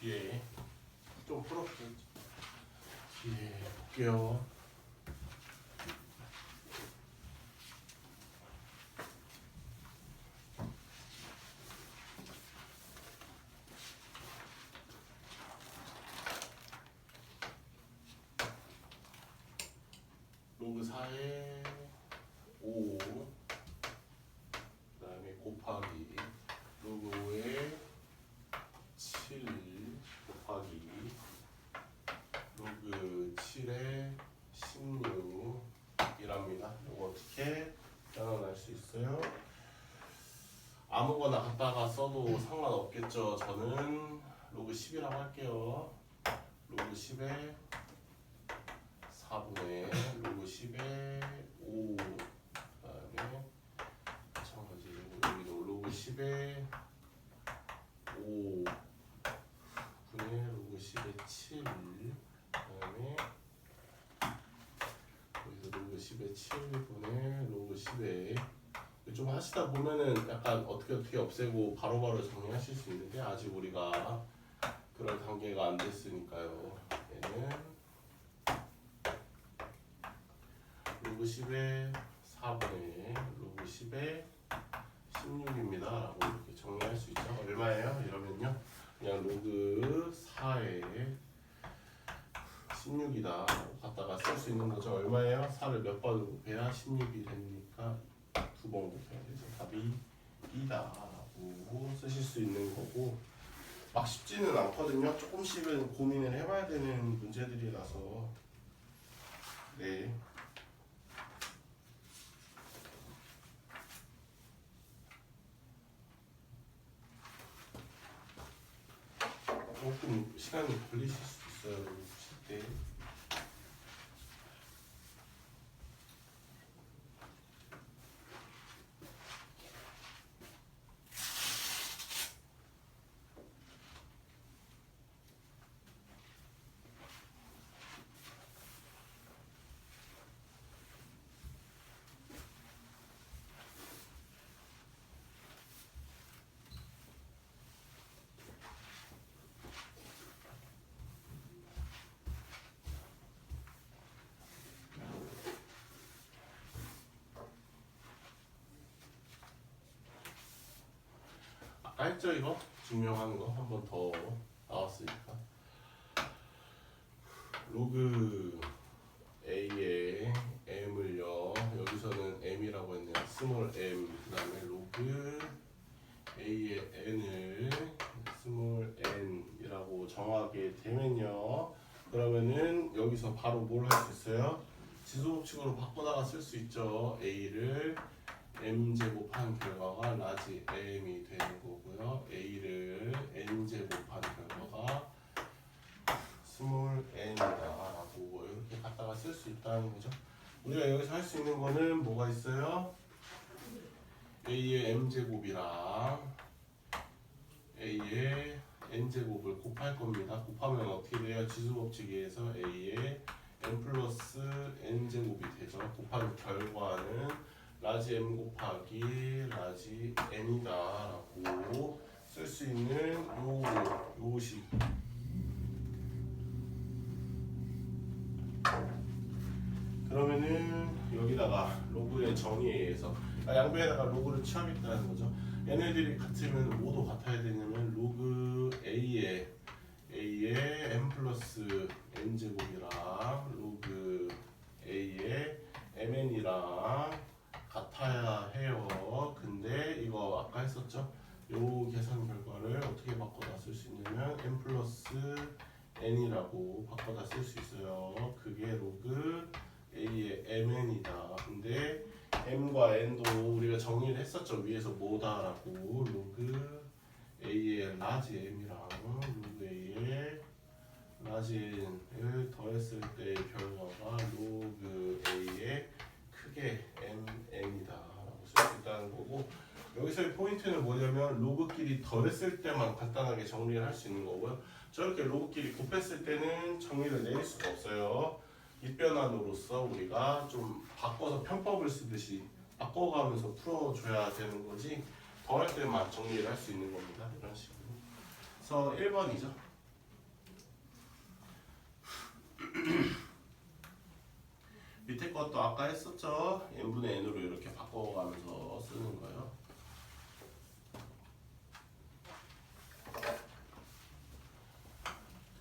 뒤에 좀 풀었겠죠. 뒤에 볼게요. 로그 4에 5 그다음에 곱하기 로그 5에 7 곱하기 로그 7에 16이랍니다. 이거 어떻게 나눠낼 수 있어요? 아무거나 갖다가 써도 상관없겠죠. 저는 로그 10이라고 할게요. 로그 10에 4분의 로그 10에 5 그다음에 마찬가지로 여기도 로그 10에 5 분의 로그 10에 7 그다음에 여기서 로그 10에 7분의 로그 10에 좀 하시다 보면은 약간 어떻게 없애고 바로바로 정리하실 수 있는데 아직 우리가 그럴 단계가 안 됐으니까요. 얘는 로그 10의 4분의 로그 10의 16입니다 라고 이렇게 정리할 수 있죠. 얼마예요? 이러면요 그냥 로그 4의 16이다 갖다가 여기다가 쓸 수 있는 거죠. 얼마예요? 4를 몇 번 곱해야 16이 되니까 2번 곱해야 돼서 답이 2다라고 쓰실 수 있는 거고, 막 쉽지는 않거든요. 조금씩은 고민을 해봐야 되는 문제들이라서. 네. 조금 시간이 걸리실 수도 있어요. 푸실 때. 아까 했죠 이거? 증명하는 거 한 번 더 나왔으니까. 로그 A의 M을요, 여기서는 M이라고 했네요. 스몰 M, 그 다음에 로그 A의 N을 스몰 N이라고 정하게 되면요, 그러면은 여기서 바로 뭘 할 수 있어요? 지수법칙으로 바꿔다가 쓸 수 있죠. A를 m제곱한 결과가 라지 m이 되는 거고요. A를 n제곱한 결과가 스몰 n이다라고 이렇게 갖다가 쓸 수 있다는 거죠. 우리가 여기서 할 수 있는 거는 뭐가 있어요? A의 m제곱이랑 A의 n제곱을 곱할 겁니다. 곱하면 어떻게 돼요? 지수법칙에 의해서 A의 n 플러스 n제곱이 되죠. 곱한 결과는 라지 m 곱하기 라지 n이다라고 쓸 수 있는 요식. 그러면은 여기다가 로그의 정의에 의해서 양변에다가 로그를 취하겠다는 거죠. 얘네들이 같으면 뭐도 같아야 되냐면 로그 A의 m 플러스 n 제곱이랑 로그 A의 mn이랑 같아야 해요. 근데 이거 아까 했었죠? 요 계산 결과를 어떻게 바꿔다 쓸 수 있냐면 m 플러스 n이라고 바꿔다 쓸 수 있어요. 그게 로그 A의 mn이다. 근데 m과 n도 우리가 정의를 했었죠. 위에서 뭐다라고. 로그 A의 라지 m이랑 로그 A의 라지 n을 더했을 때의 결과가 로그 A의 크게 mn이다라고 쓸 수 있다는 거고, 여기서의 포인트는 뭐냐면 로그끼리 더했을 때만 간단하게 정리를 할 수 있는 거고요. 저렇게 로그끼리 곱했을 때는 정리를 내릴 수가 없어요. 입변환으로서 우리가 좀 바꿔서 편법을 쓰듯이 바꿔가면서 풀어줘야 되는 거지, 더할 때만 정리를 할 수 있는 겁니다. 이런 식으로. 그래서 1번이죠. 밑에 것도 아까 했었죠. n분의 n으로 이렇게 바꿔가면서 쓰는 거예요. 그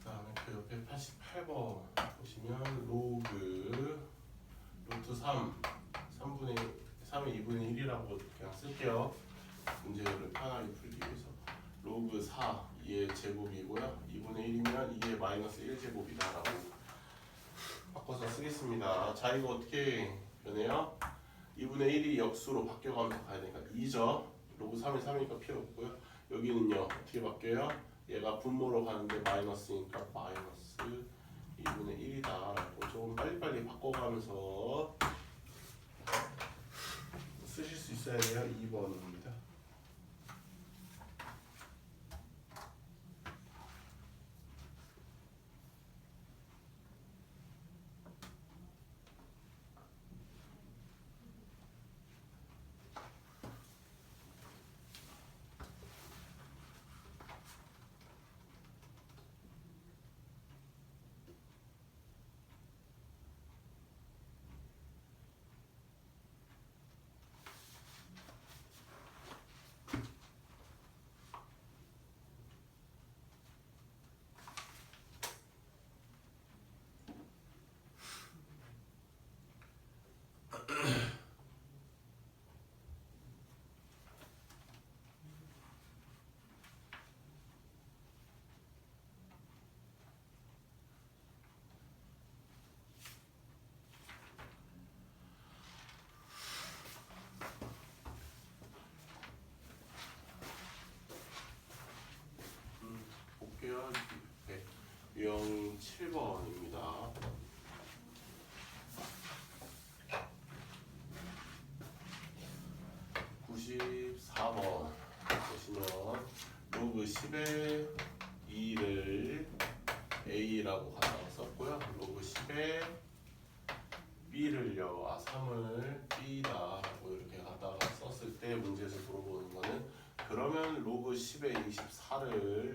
다음에 그 옆에 88번 보시면 로그 루트 3분의 3의 2분의 1이라고 그냥 쓸게요. 문제를 편하게 풀기 위해서. 로그 4 2의 제곱이고요. 2분의 1이면 2의 마이너스 1제곱이다라고 바꿔서 쓰겠습니다. 자, 이거 어떻게 변해요? 2분의 1이 역수로 바뀌어가면서 가야 되니까 2죠. 로그 3이 3이니까 필요 없고요. 여기는요, 어떻게 바뀌어요? 얘가 분모로 가는데 마이너스니까 마이너스 2분의 1이다라고 좀 빨리빨리 바꿔가면서 쓰실 수 있어야 돼요. 2번입니다.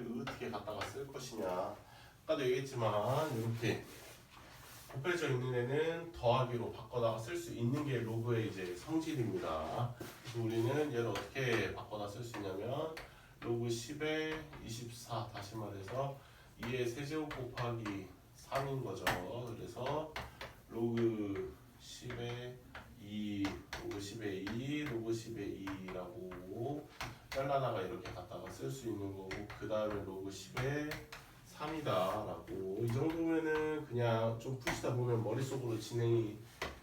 얘를 어떻게 갖다가 쓸 것이냐. 아까도 얘기했지만 이렇게 곱해져 있는 애는 더하기로 바꿔다가 쓸 수 있는 게 로그의 이제 성질입니다. 그래서 우리는 얘를 어떻게 바꿔다 쓸 수 있냐면 로그 10에 24 다시 말해서 2의 세제곱 곱하기 3인 거죠. 그래서 로그 10에 2, 로그 10에 2, 로그 10에 2라고 잘라다가 이렇게 갖다가 쓸 수 있는 거고 그 다음에 로그 10에 3이다 라고 이 정도면은 그냥 좀 푸시다 보면 머릿속으로 진행이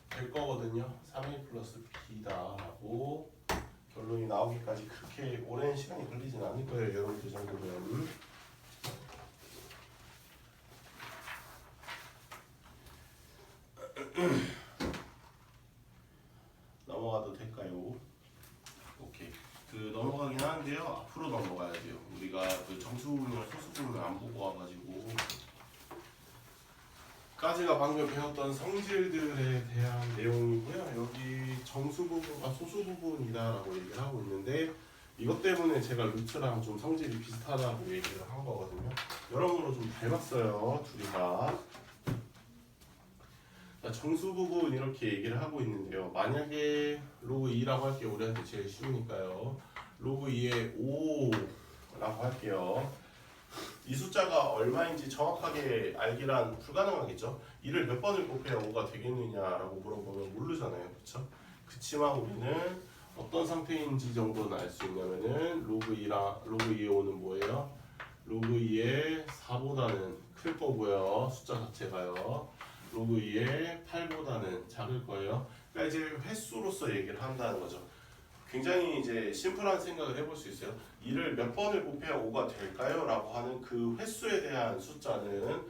될 거거든요. 3a 플러스 b다 라고 결론이 나오기까지 그렇게 오랜 시간이 걸리진 않을 거예요. 여러분 그 정도면. 넘어가도 될까요? 오케이. 그 넘어가긴 하는데요. 앞으로 넘어가야 돼요. 우리가 그 정수 부분이랑 소수 부분을 안 보고 와가지고 까지가 방금 배웠던 성질들에 대한 내용이고요. 여기 정수 부분과 소수 부분이다라고 얘기를 하고 있는데 이것 때문에 제가 루트랑 좀 성질이 비슷하다고 얘기를 한 거거든요. 여러모로 좀 닮았어요. 둘이가. 정수 부분 이렇게 얘기를 하고 있는데요. 만약에 로그 2라고 할게요. 우리한테 제일 쉬우니까요. 로그 2의 5라고 할게요. 이 숫자가 얼마인지 정확하게 알기란 불가능하겠죠. 2를 몇 번을 곱해야 5가 되겠느냐라고 물어보면 모르잖아요. 그렇죠? 그치만 우리는 어떤 상태인지 정도는 알 수 있냐면은 로그 2의 5는 뭐예요? 로그 2의 4보다는 클 거고요. 숫자 자체가요. 로그 2의 8보다는 작을 거예요. 그러니까 이제 횟수로서 얘기를 한다는 거죠. 굉장히 이제 심플한 생각을 해볼 수 있어요. 2를 몇 번을 곱해야 5가 될까요? 라고 하는 그 횟수에 대한 숫자는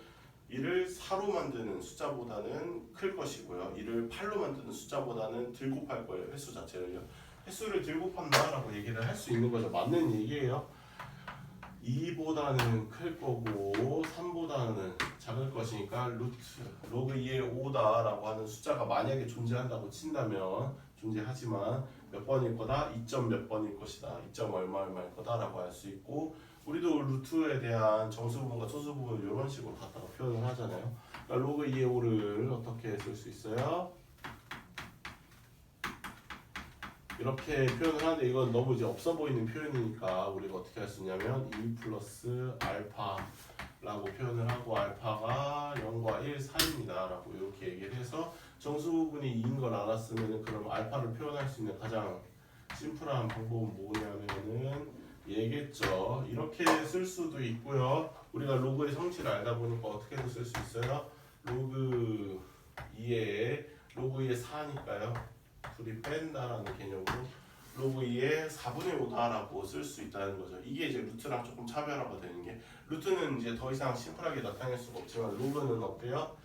2를 4로 만드는 숫자보다는 클 것이고요. 2를 8로 만드는 숫자보다는 덜 곱할 거예요. 횟수 자체를요. 횟수를 덜 곱한다 라고 얘기를 할 수 있는 거죠. 맞는 얘기예요. 2보다는 클 거고 3보다는 작을 것이니까 로그 2의 5다 라고 하는 숫자가 만약에 존재한다고 친다면 존재하지만 몇 번일 거다? 2점 몇 번일 것이다. 2점 얼마 얼마일 거다 라고 할 수 있고 우리도 루트에 대한 정수 부분과 소수 부분을 이런 식으로 갖다가 표현을 하잖아요. 그러니까 로그 2의 5를 어떻게 쓸 수 있어요? 이렇게 표현을 하는데 이건 너무 이제 없어 보이는 표현이니까 우리가 어떻게 할 수 있냐면 2 플러스 알파라고 표현을 하고 알파가 0과 1 사이입니다 라고 이렇게 얘기를 해서 정수 부분이 2인 걸 알았으면 그럼 알파를 표현할 수 있는 가장 심플한 방법은 뭐냐면은 얘겠죠. 이렇게 쓸 수도 있고요. 우리가 로그의 성질을 알다 보니까 어떻게도 쓸 수 있어요. 로그 2의 4니까요. 둘이 뺀다라는 개념으로 로그 2의 4분의 5다라고 쓸 수 있다는 거죠. 이게 이제 루트랑 조금 차별화가 되는 게 루트는 이제 더 이상 심플하게 나타낼 수가 없지만 로그는 어때요?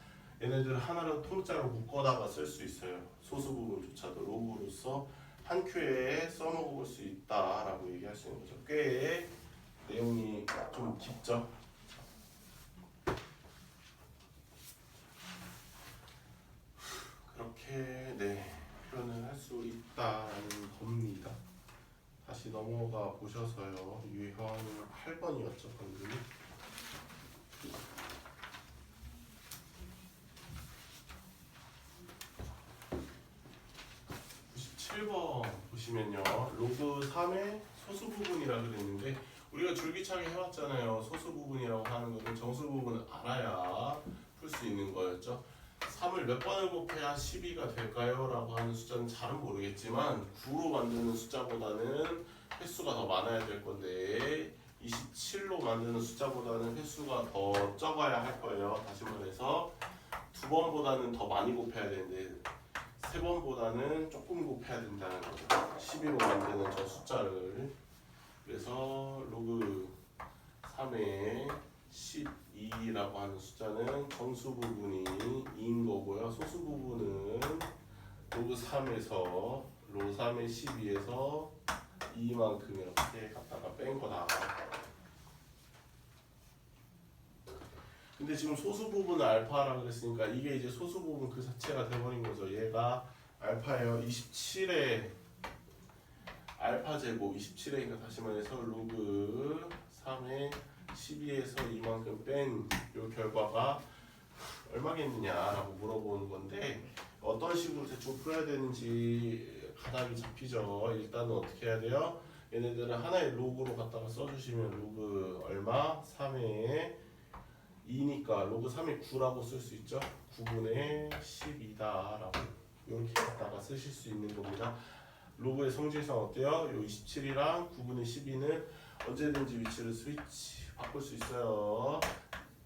얘네들 하나로 통짜로 묶어다가 쓸 수 있어요. 소수 부분조차도 로그로서 한 큐에 써먹을 수 있다라고 얘기할 수 있는 거죠. 꽤 내용이 좀 깊죠. 그렇게 표현을 할 수 있다라는 겁니다. 다시 넘어가 보셔서요. 유형 8번이었죠, 방금. 97번 보시면요. 로그 3의 소수 부분이라 그랬는데 우리가 줄기차게 해왔잖아요. 소수 부분이라고 하는 것은 정수 부분을 알아야 풀 수 있는 거였죠. 3을 몇 번을 곱해야 12가 될까요? 라고 하는 숫자는 잘은 모르겠지만 9로 만드는 숫자보다는 횟수가 더 많아야 될 건데 27로 만드는 숫자보다는 횟수가 더 적어야 할 거예요. 다시 말해서 2번보다는 더 많이 곱해야 되는데 3번보다는 조금 곱해야 된다는 거죠. 12로 만드는 저 숫자를. 그래서 로그 3의 12라고 하는 숫자는 정수 부분이 2인 거고요. 소수 부분은 로그 3에서 로그 3의 12에서 2만큼 이렇게 갖다가 뺀 거다. 근데 지금 소수 부분을 알파라고 그랬으니까 이게 이제 소수 부분 그 자체가 돼버린 거죠. 얘가 알파예요. 27의 알파 제곱 27회니까 다시 말해서 로그 3의 12에서 이만큼 뺀 요 결과가 얼마겠느냐라고 물어보는 건데 어떤 식으로 대충 풀어야 되는지 가닥이 잡히죠. 일단은 어떻게 해야 돼요? 얘네들은 하나의 로그로 갖다가 써주시면 로그 얼마? 3의 2니까 로그 3의 9라고 쓸 수 있죠. 9분의 12다라고 이렇게 갖다가 쓰실 수 있는 겁니다. 로그의 성질상 어때요? 요 27이랑 9분의 12는 언제든지 위치를 스위치 바꿀 수 있어요.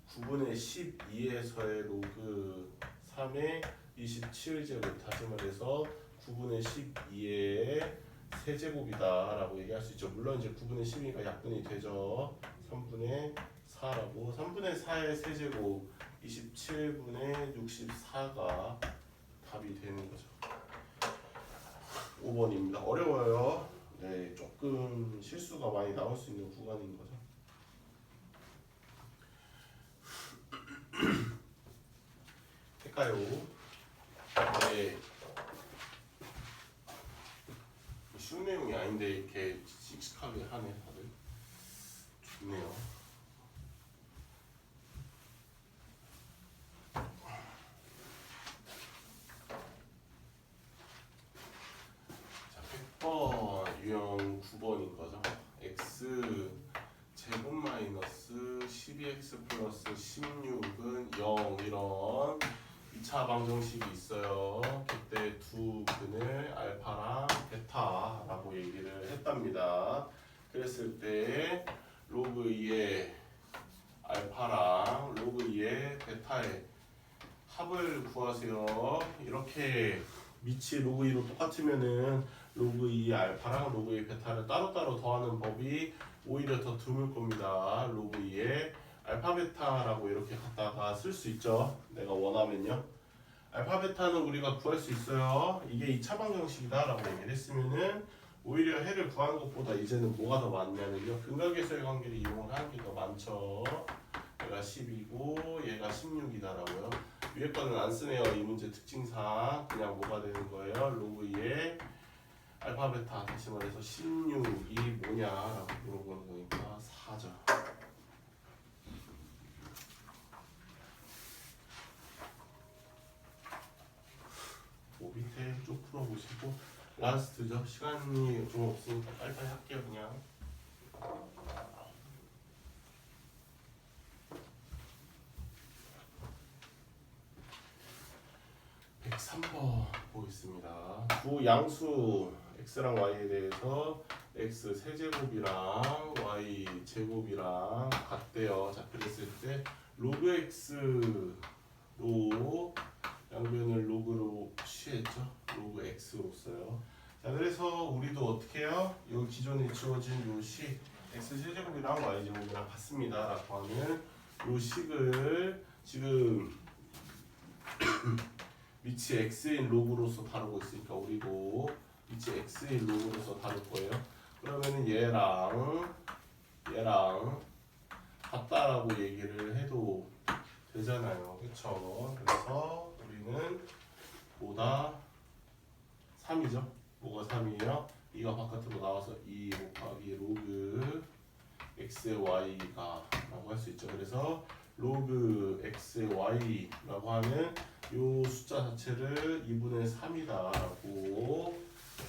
9분의 12에서의 로그 3의 27제곱 다시 말해서 9분의 12의 세제곱이다 라고 얘기할 수 있죠. 물론 이제 9분의 12가 약분이 되죠. 3분의 4라고 3분의 4의 세제곱 27분의 64가 답이 되는 거죠. 5번입니다. 어려워요. 네, 조금 실수가 많이 나올 수 있는 구간인 거죠. 할까요? 네. 쉬운 내용이 아닌데 이렇게 씩씩하게 하네 다들. 좋네요. 자, 100번 유형 9번인 거죠. x 제곱 마이너스 12x 플러스 16은 0 이런 2차 방정식이 있어요. 그때 두 근을 알파랑 베타라고 얘기를 했답니다. 그랬을 때 로그 2의 알파랑 로그 2의 베타의 합을 구하세요. 이렇게 밑이 로그 2로 똑같으면은 로그 2의 알파랑 로그 2의 베타를 따로따로 더하는 법이 오히려 더 드물 겁니다. 로그 2의 알파 베타라고 이렇게 갖다가 쓸 수 있죠. 내가 원하면요. 알파 베타는 우리가 구할 수 있어요. 이게 2차 방정식이다 라고 얘기를 했으면은 오히려 해를 구하는 것보다 이제는 뭐가 더 많냐면요. 근각에서의 관계를 이용을 하는 게 더 많죠. 얘가 10이고 얘가 16이다라고요. 위에 거는 안 쓰네요. 이 문제 특징상 그냥 뭐가 되는 거예요. 로그 2의 알파 베타 다시 말해서 16이 뭐냐라고 물어보는 거니까 4죠. 밑에 쭉 풀어보시고 라스트죠. 시간이 좀 없으니까 빨리빨리 할게요. 그냥 103번 보겠습니다. 두 양수 x랑 y에 대해서 x 세제곱이랑 y 제곱이랑 같대요. 자, 그랬을 때 로그 x로 양변을 로그로 취했죠. 로그 x로 써요. 자, 그래서 우리도 어떻게 해요? 이 기존에 주어진 요 식 x 세제곱이랑 y 제곱이랑 같습니다 라고 하면 요 식을 지금 위치 x인 로그로서 다루고 있으니까 우리도 위치 x인 로그로서 다룰 거예요. 그러면은 얘랑 같다라고 얘기를 해도 되잖아요. 그쵸? 그래서 우리는 뭐다? 3이죠. 뭐가 3이에요? 2가 바깥으로 나와서 2 곱하기 로그 x의 y가 라고 할 수 있죠. 그래서 로그 x의 y라고 하면 이 숫자 자체를 2분의 3이다라고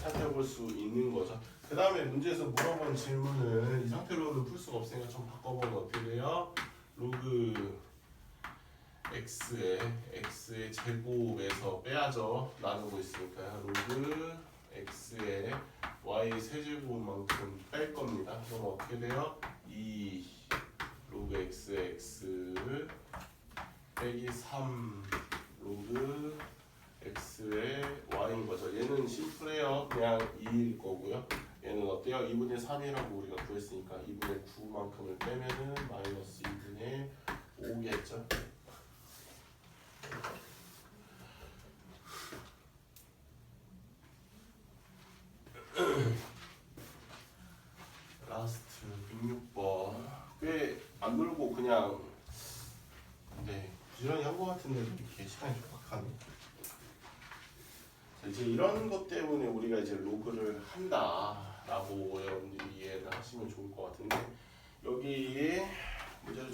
살펴볼 수 있는 거죠. 그 다음에 문제에서 물어본 질문은 이 상태로는 풀 수가 없으니까 좀 바꿔보면 어떻게 돼요? 로그 x의 제곱에서 빼야죠. 나누고 있으니까 로그 x의 y 세제곱만큼 뺄 겁니다. 그럼 어떻게 돼요? 2 로그 x의 x 빼기 3 로그 x의 y인 거죠. 얘는 심플해요. 그냥 2일 거고요. 얘는 어때요? 2분의 3이라고 우리가 구했으니까 2분의 9만큼을 빼면은 마이너스 2분의 5겠죠. 라스트 106번 꽤 안 놀고 그냥 부지런히 한 것 같은데 이렇게 시간이 촉박하네. 자, 이제 이런 것 때문에 우리가 이제 로그를 한다라고 여러분들이 이해를 하시면 좋을 것 같은데 여기 문제가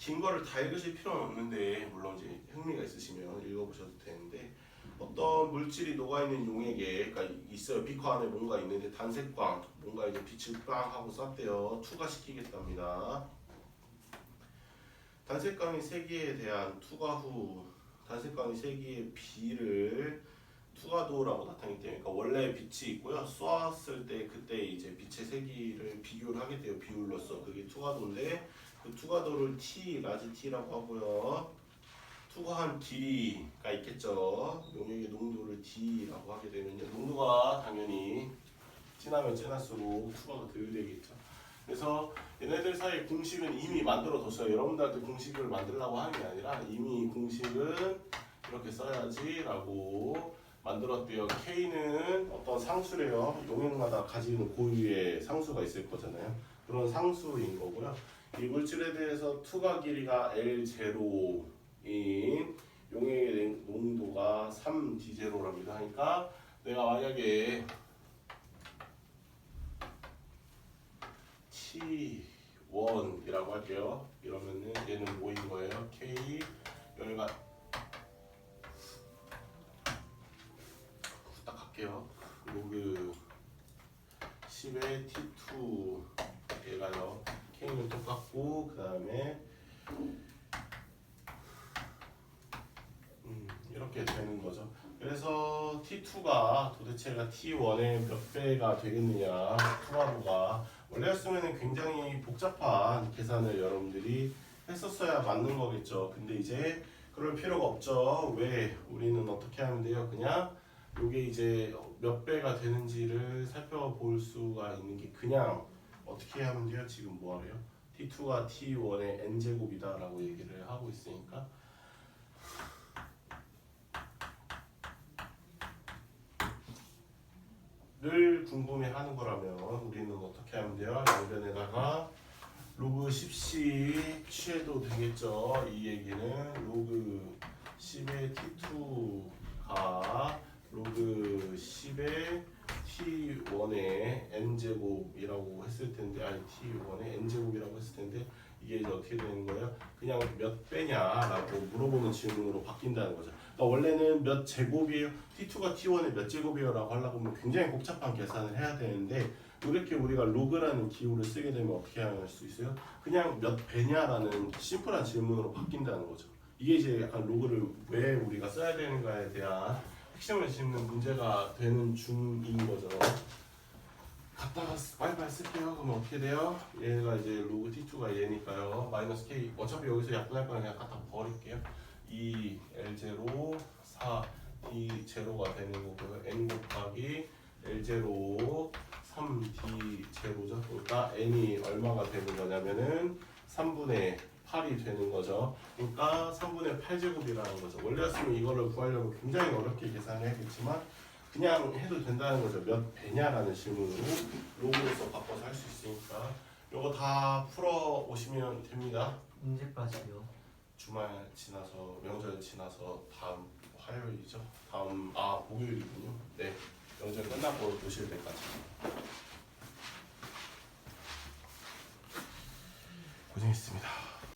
긴 거를 다 읽으실 필요는 없는데 물론 이제 흥미가 있으시면 읽어보셔도 되는데 어떤 물질이 녹아있는 용액에 그러니까 있어요. 비커 안에 뭔가 있는데 단색광 뭔가 이제 빛을 빵 하고 쐈대요. 투과시키겠답니다. 단색광의 세기에 대한 투과 후 단색광의 세기의 비를 투과도라고 나타내기 때문에 그러니까 원래 빛이 있고요. 쏘았을 때 그때 이제 빛의 세기를 비교를 하게 돼요. 비율로서 그게 투과도인데 그 투과도를 T, 라지 T라고 하고요. 투과한 길이가 있겠죠. 용액의 농도를 D라고 하게 되면요. 농도가 당연히 진하면 진할수록 투과가 덜 되겠죠. 그래서 얘네들 사이에 공식은 이미 만들어 뒀어요. 여러분들한테 공식을 만들라고 하는 게 아니라 이미 공식은 이렇게 써야지 라고 만들었대요. K는 어떤 상수래요. 용액마다 가지는 고유의 상수가 있을 거잖아요. 그런 상수인 거고요. 이 물질에 대해서 투과 길이가 L0인 용액의 농도가 3D0랍니다. 그러니까 내가 만약에 T1이라고 할게요. 이러면은 얘는 뭐인 거예요? K 열가 딱 할게요. 로그 10의 T2 얘가요. K는 똑같고 그 다음에 이렇게 되는 거죠. 그래서 T2가 도대체가 T1의 몇 배가 되겠느냐 투과도가 원래였으면 굉장히 복잡한 계산을 여러분들이 했었어야 맞는 거겠죠. 근데 이제 그럴 필요가 없죠. 왜? 우리는 어떻게 하면 돼요? 그냥 이게 이제 몇 배가 되는지를 살펴볼 수가 있는 게 그냥 어떻게 하면 돼요? 지금 뭐 하래요? T2가 T1의 n제곱이다 라고 얘기를 하고 있으니까 늘 궁금해하는 거라면 우리는 어떻게 하면 돼요? 양변에다가 로그 10씩 취해도 되겠죠. 이 얘기는 로그 10의 T2가 로그 10의 T1의 n제곱이라고 했을 텐데 아니 T1의 n제곱이라고 했을 텐데 이게 이제 어떻게 되는 거예요? 그냥 몇 배냐라고 물어보는 질문으로 바뀐다는 거죠. 그러니까 원래는 몇 제곱이에요? T2가 T1의 몇 제곱이에요? 라고 하려고 하면 굉장히 복잡한 계산을 해야 되는데 이렇게 우리가 로그라는 기호를 쓰게 되면 어떻게 할 수 있어요? 그냥 몇 배냐라는 심플한 질문으로 바뀐다는 거죠. 이게 이제 약간 로그를 왜 우리가 써야 되는가에 대한 핵심을 짚는 문제가 되는 중인 거죠. 갖다가 빨리빨리 쓸게요. 그러면 어떻게 돼요? 얘가 이제 로그 T2가 얘니까요. 마이너스 K 어차피 여기서 약분할 거는 그냥 갖다 버릴게요. 2 L0 4 D0가 되는 거고요. N 곱하기 L0 3D0죠. 그러니까 N이 얼마가 되는 거냐면은 3분의 8이 되는 거죠. 그러니까 3분의 8제곱이라는 거죠. 원래였으면 이거를 구하려면 굉장히 어렵게 계산해야겠지만 그냥 해도 된다는 거죠. 몇 배냐라는 질문으로 로그로서 바꿔서 할 수 있으니까 이거 다 풀어 오시면 됩니다. 언제까지요? 주말 지나서 명절 지나서 다음 화요일이죠. 다음 목요일이군요. 네, 명절 끝나고 오실 때까지. 고생했습니다.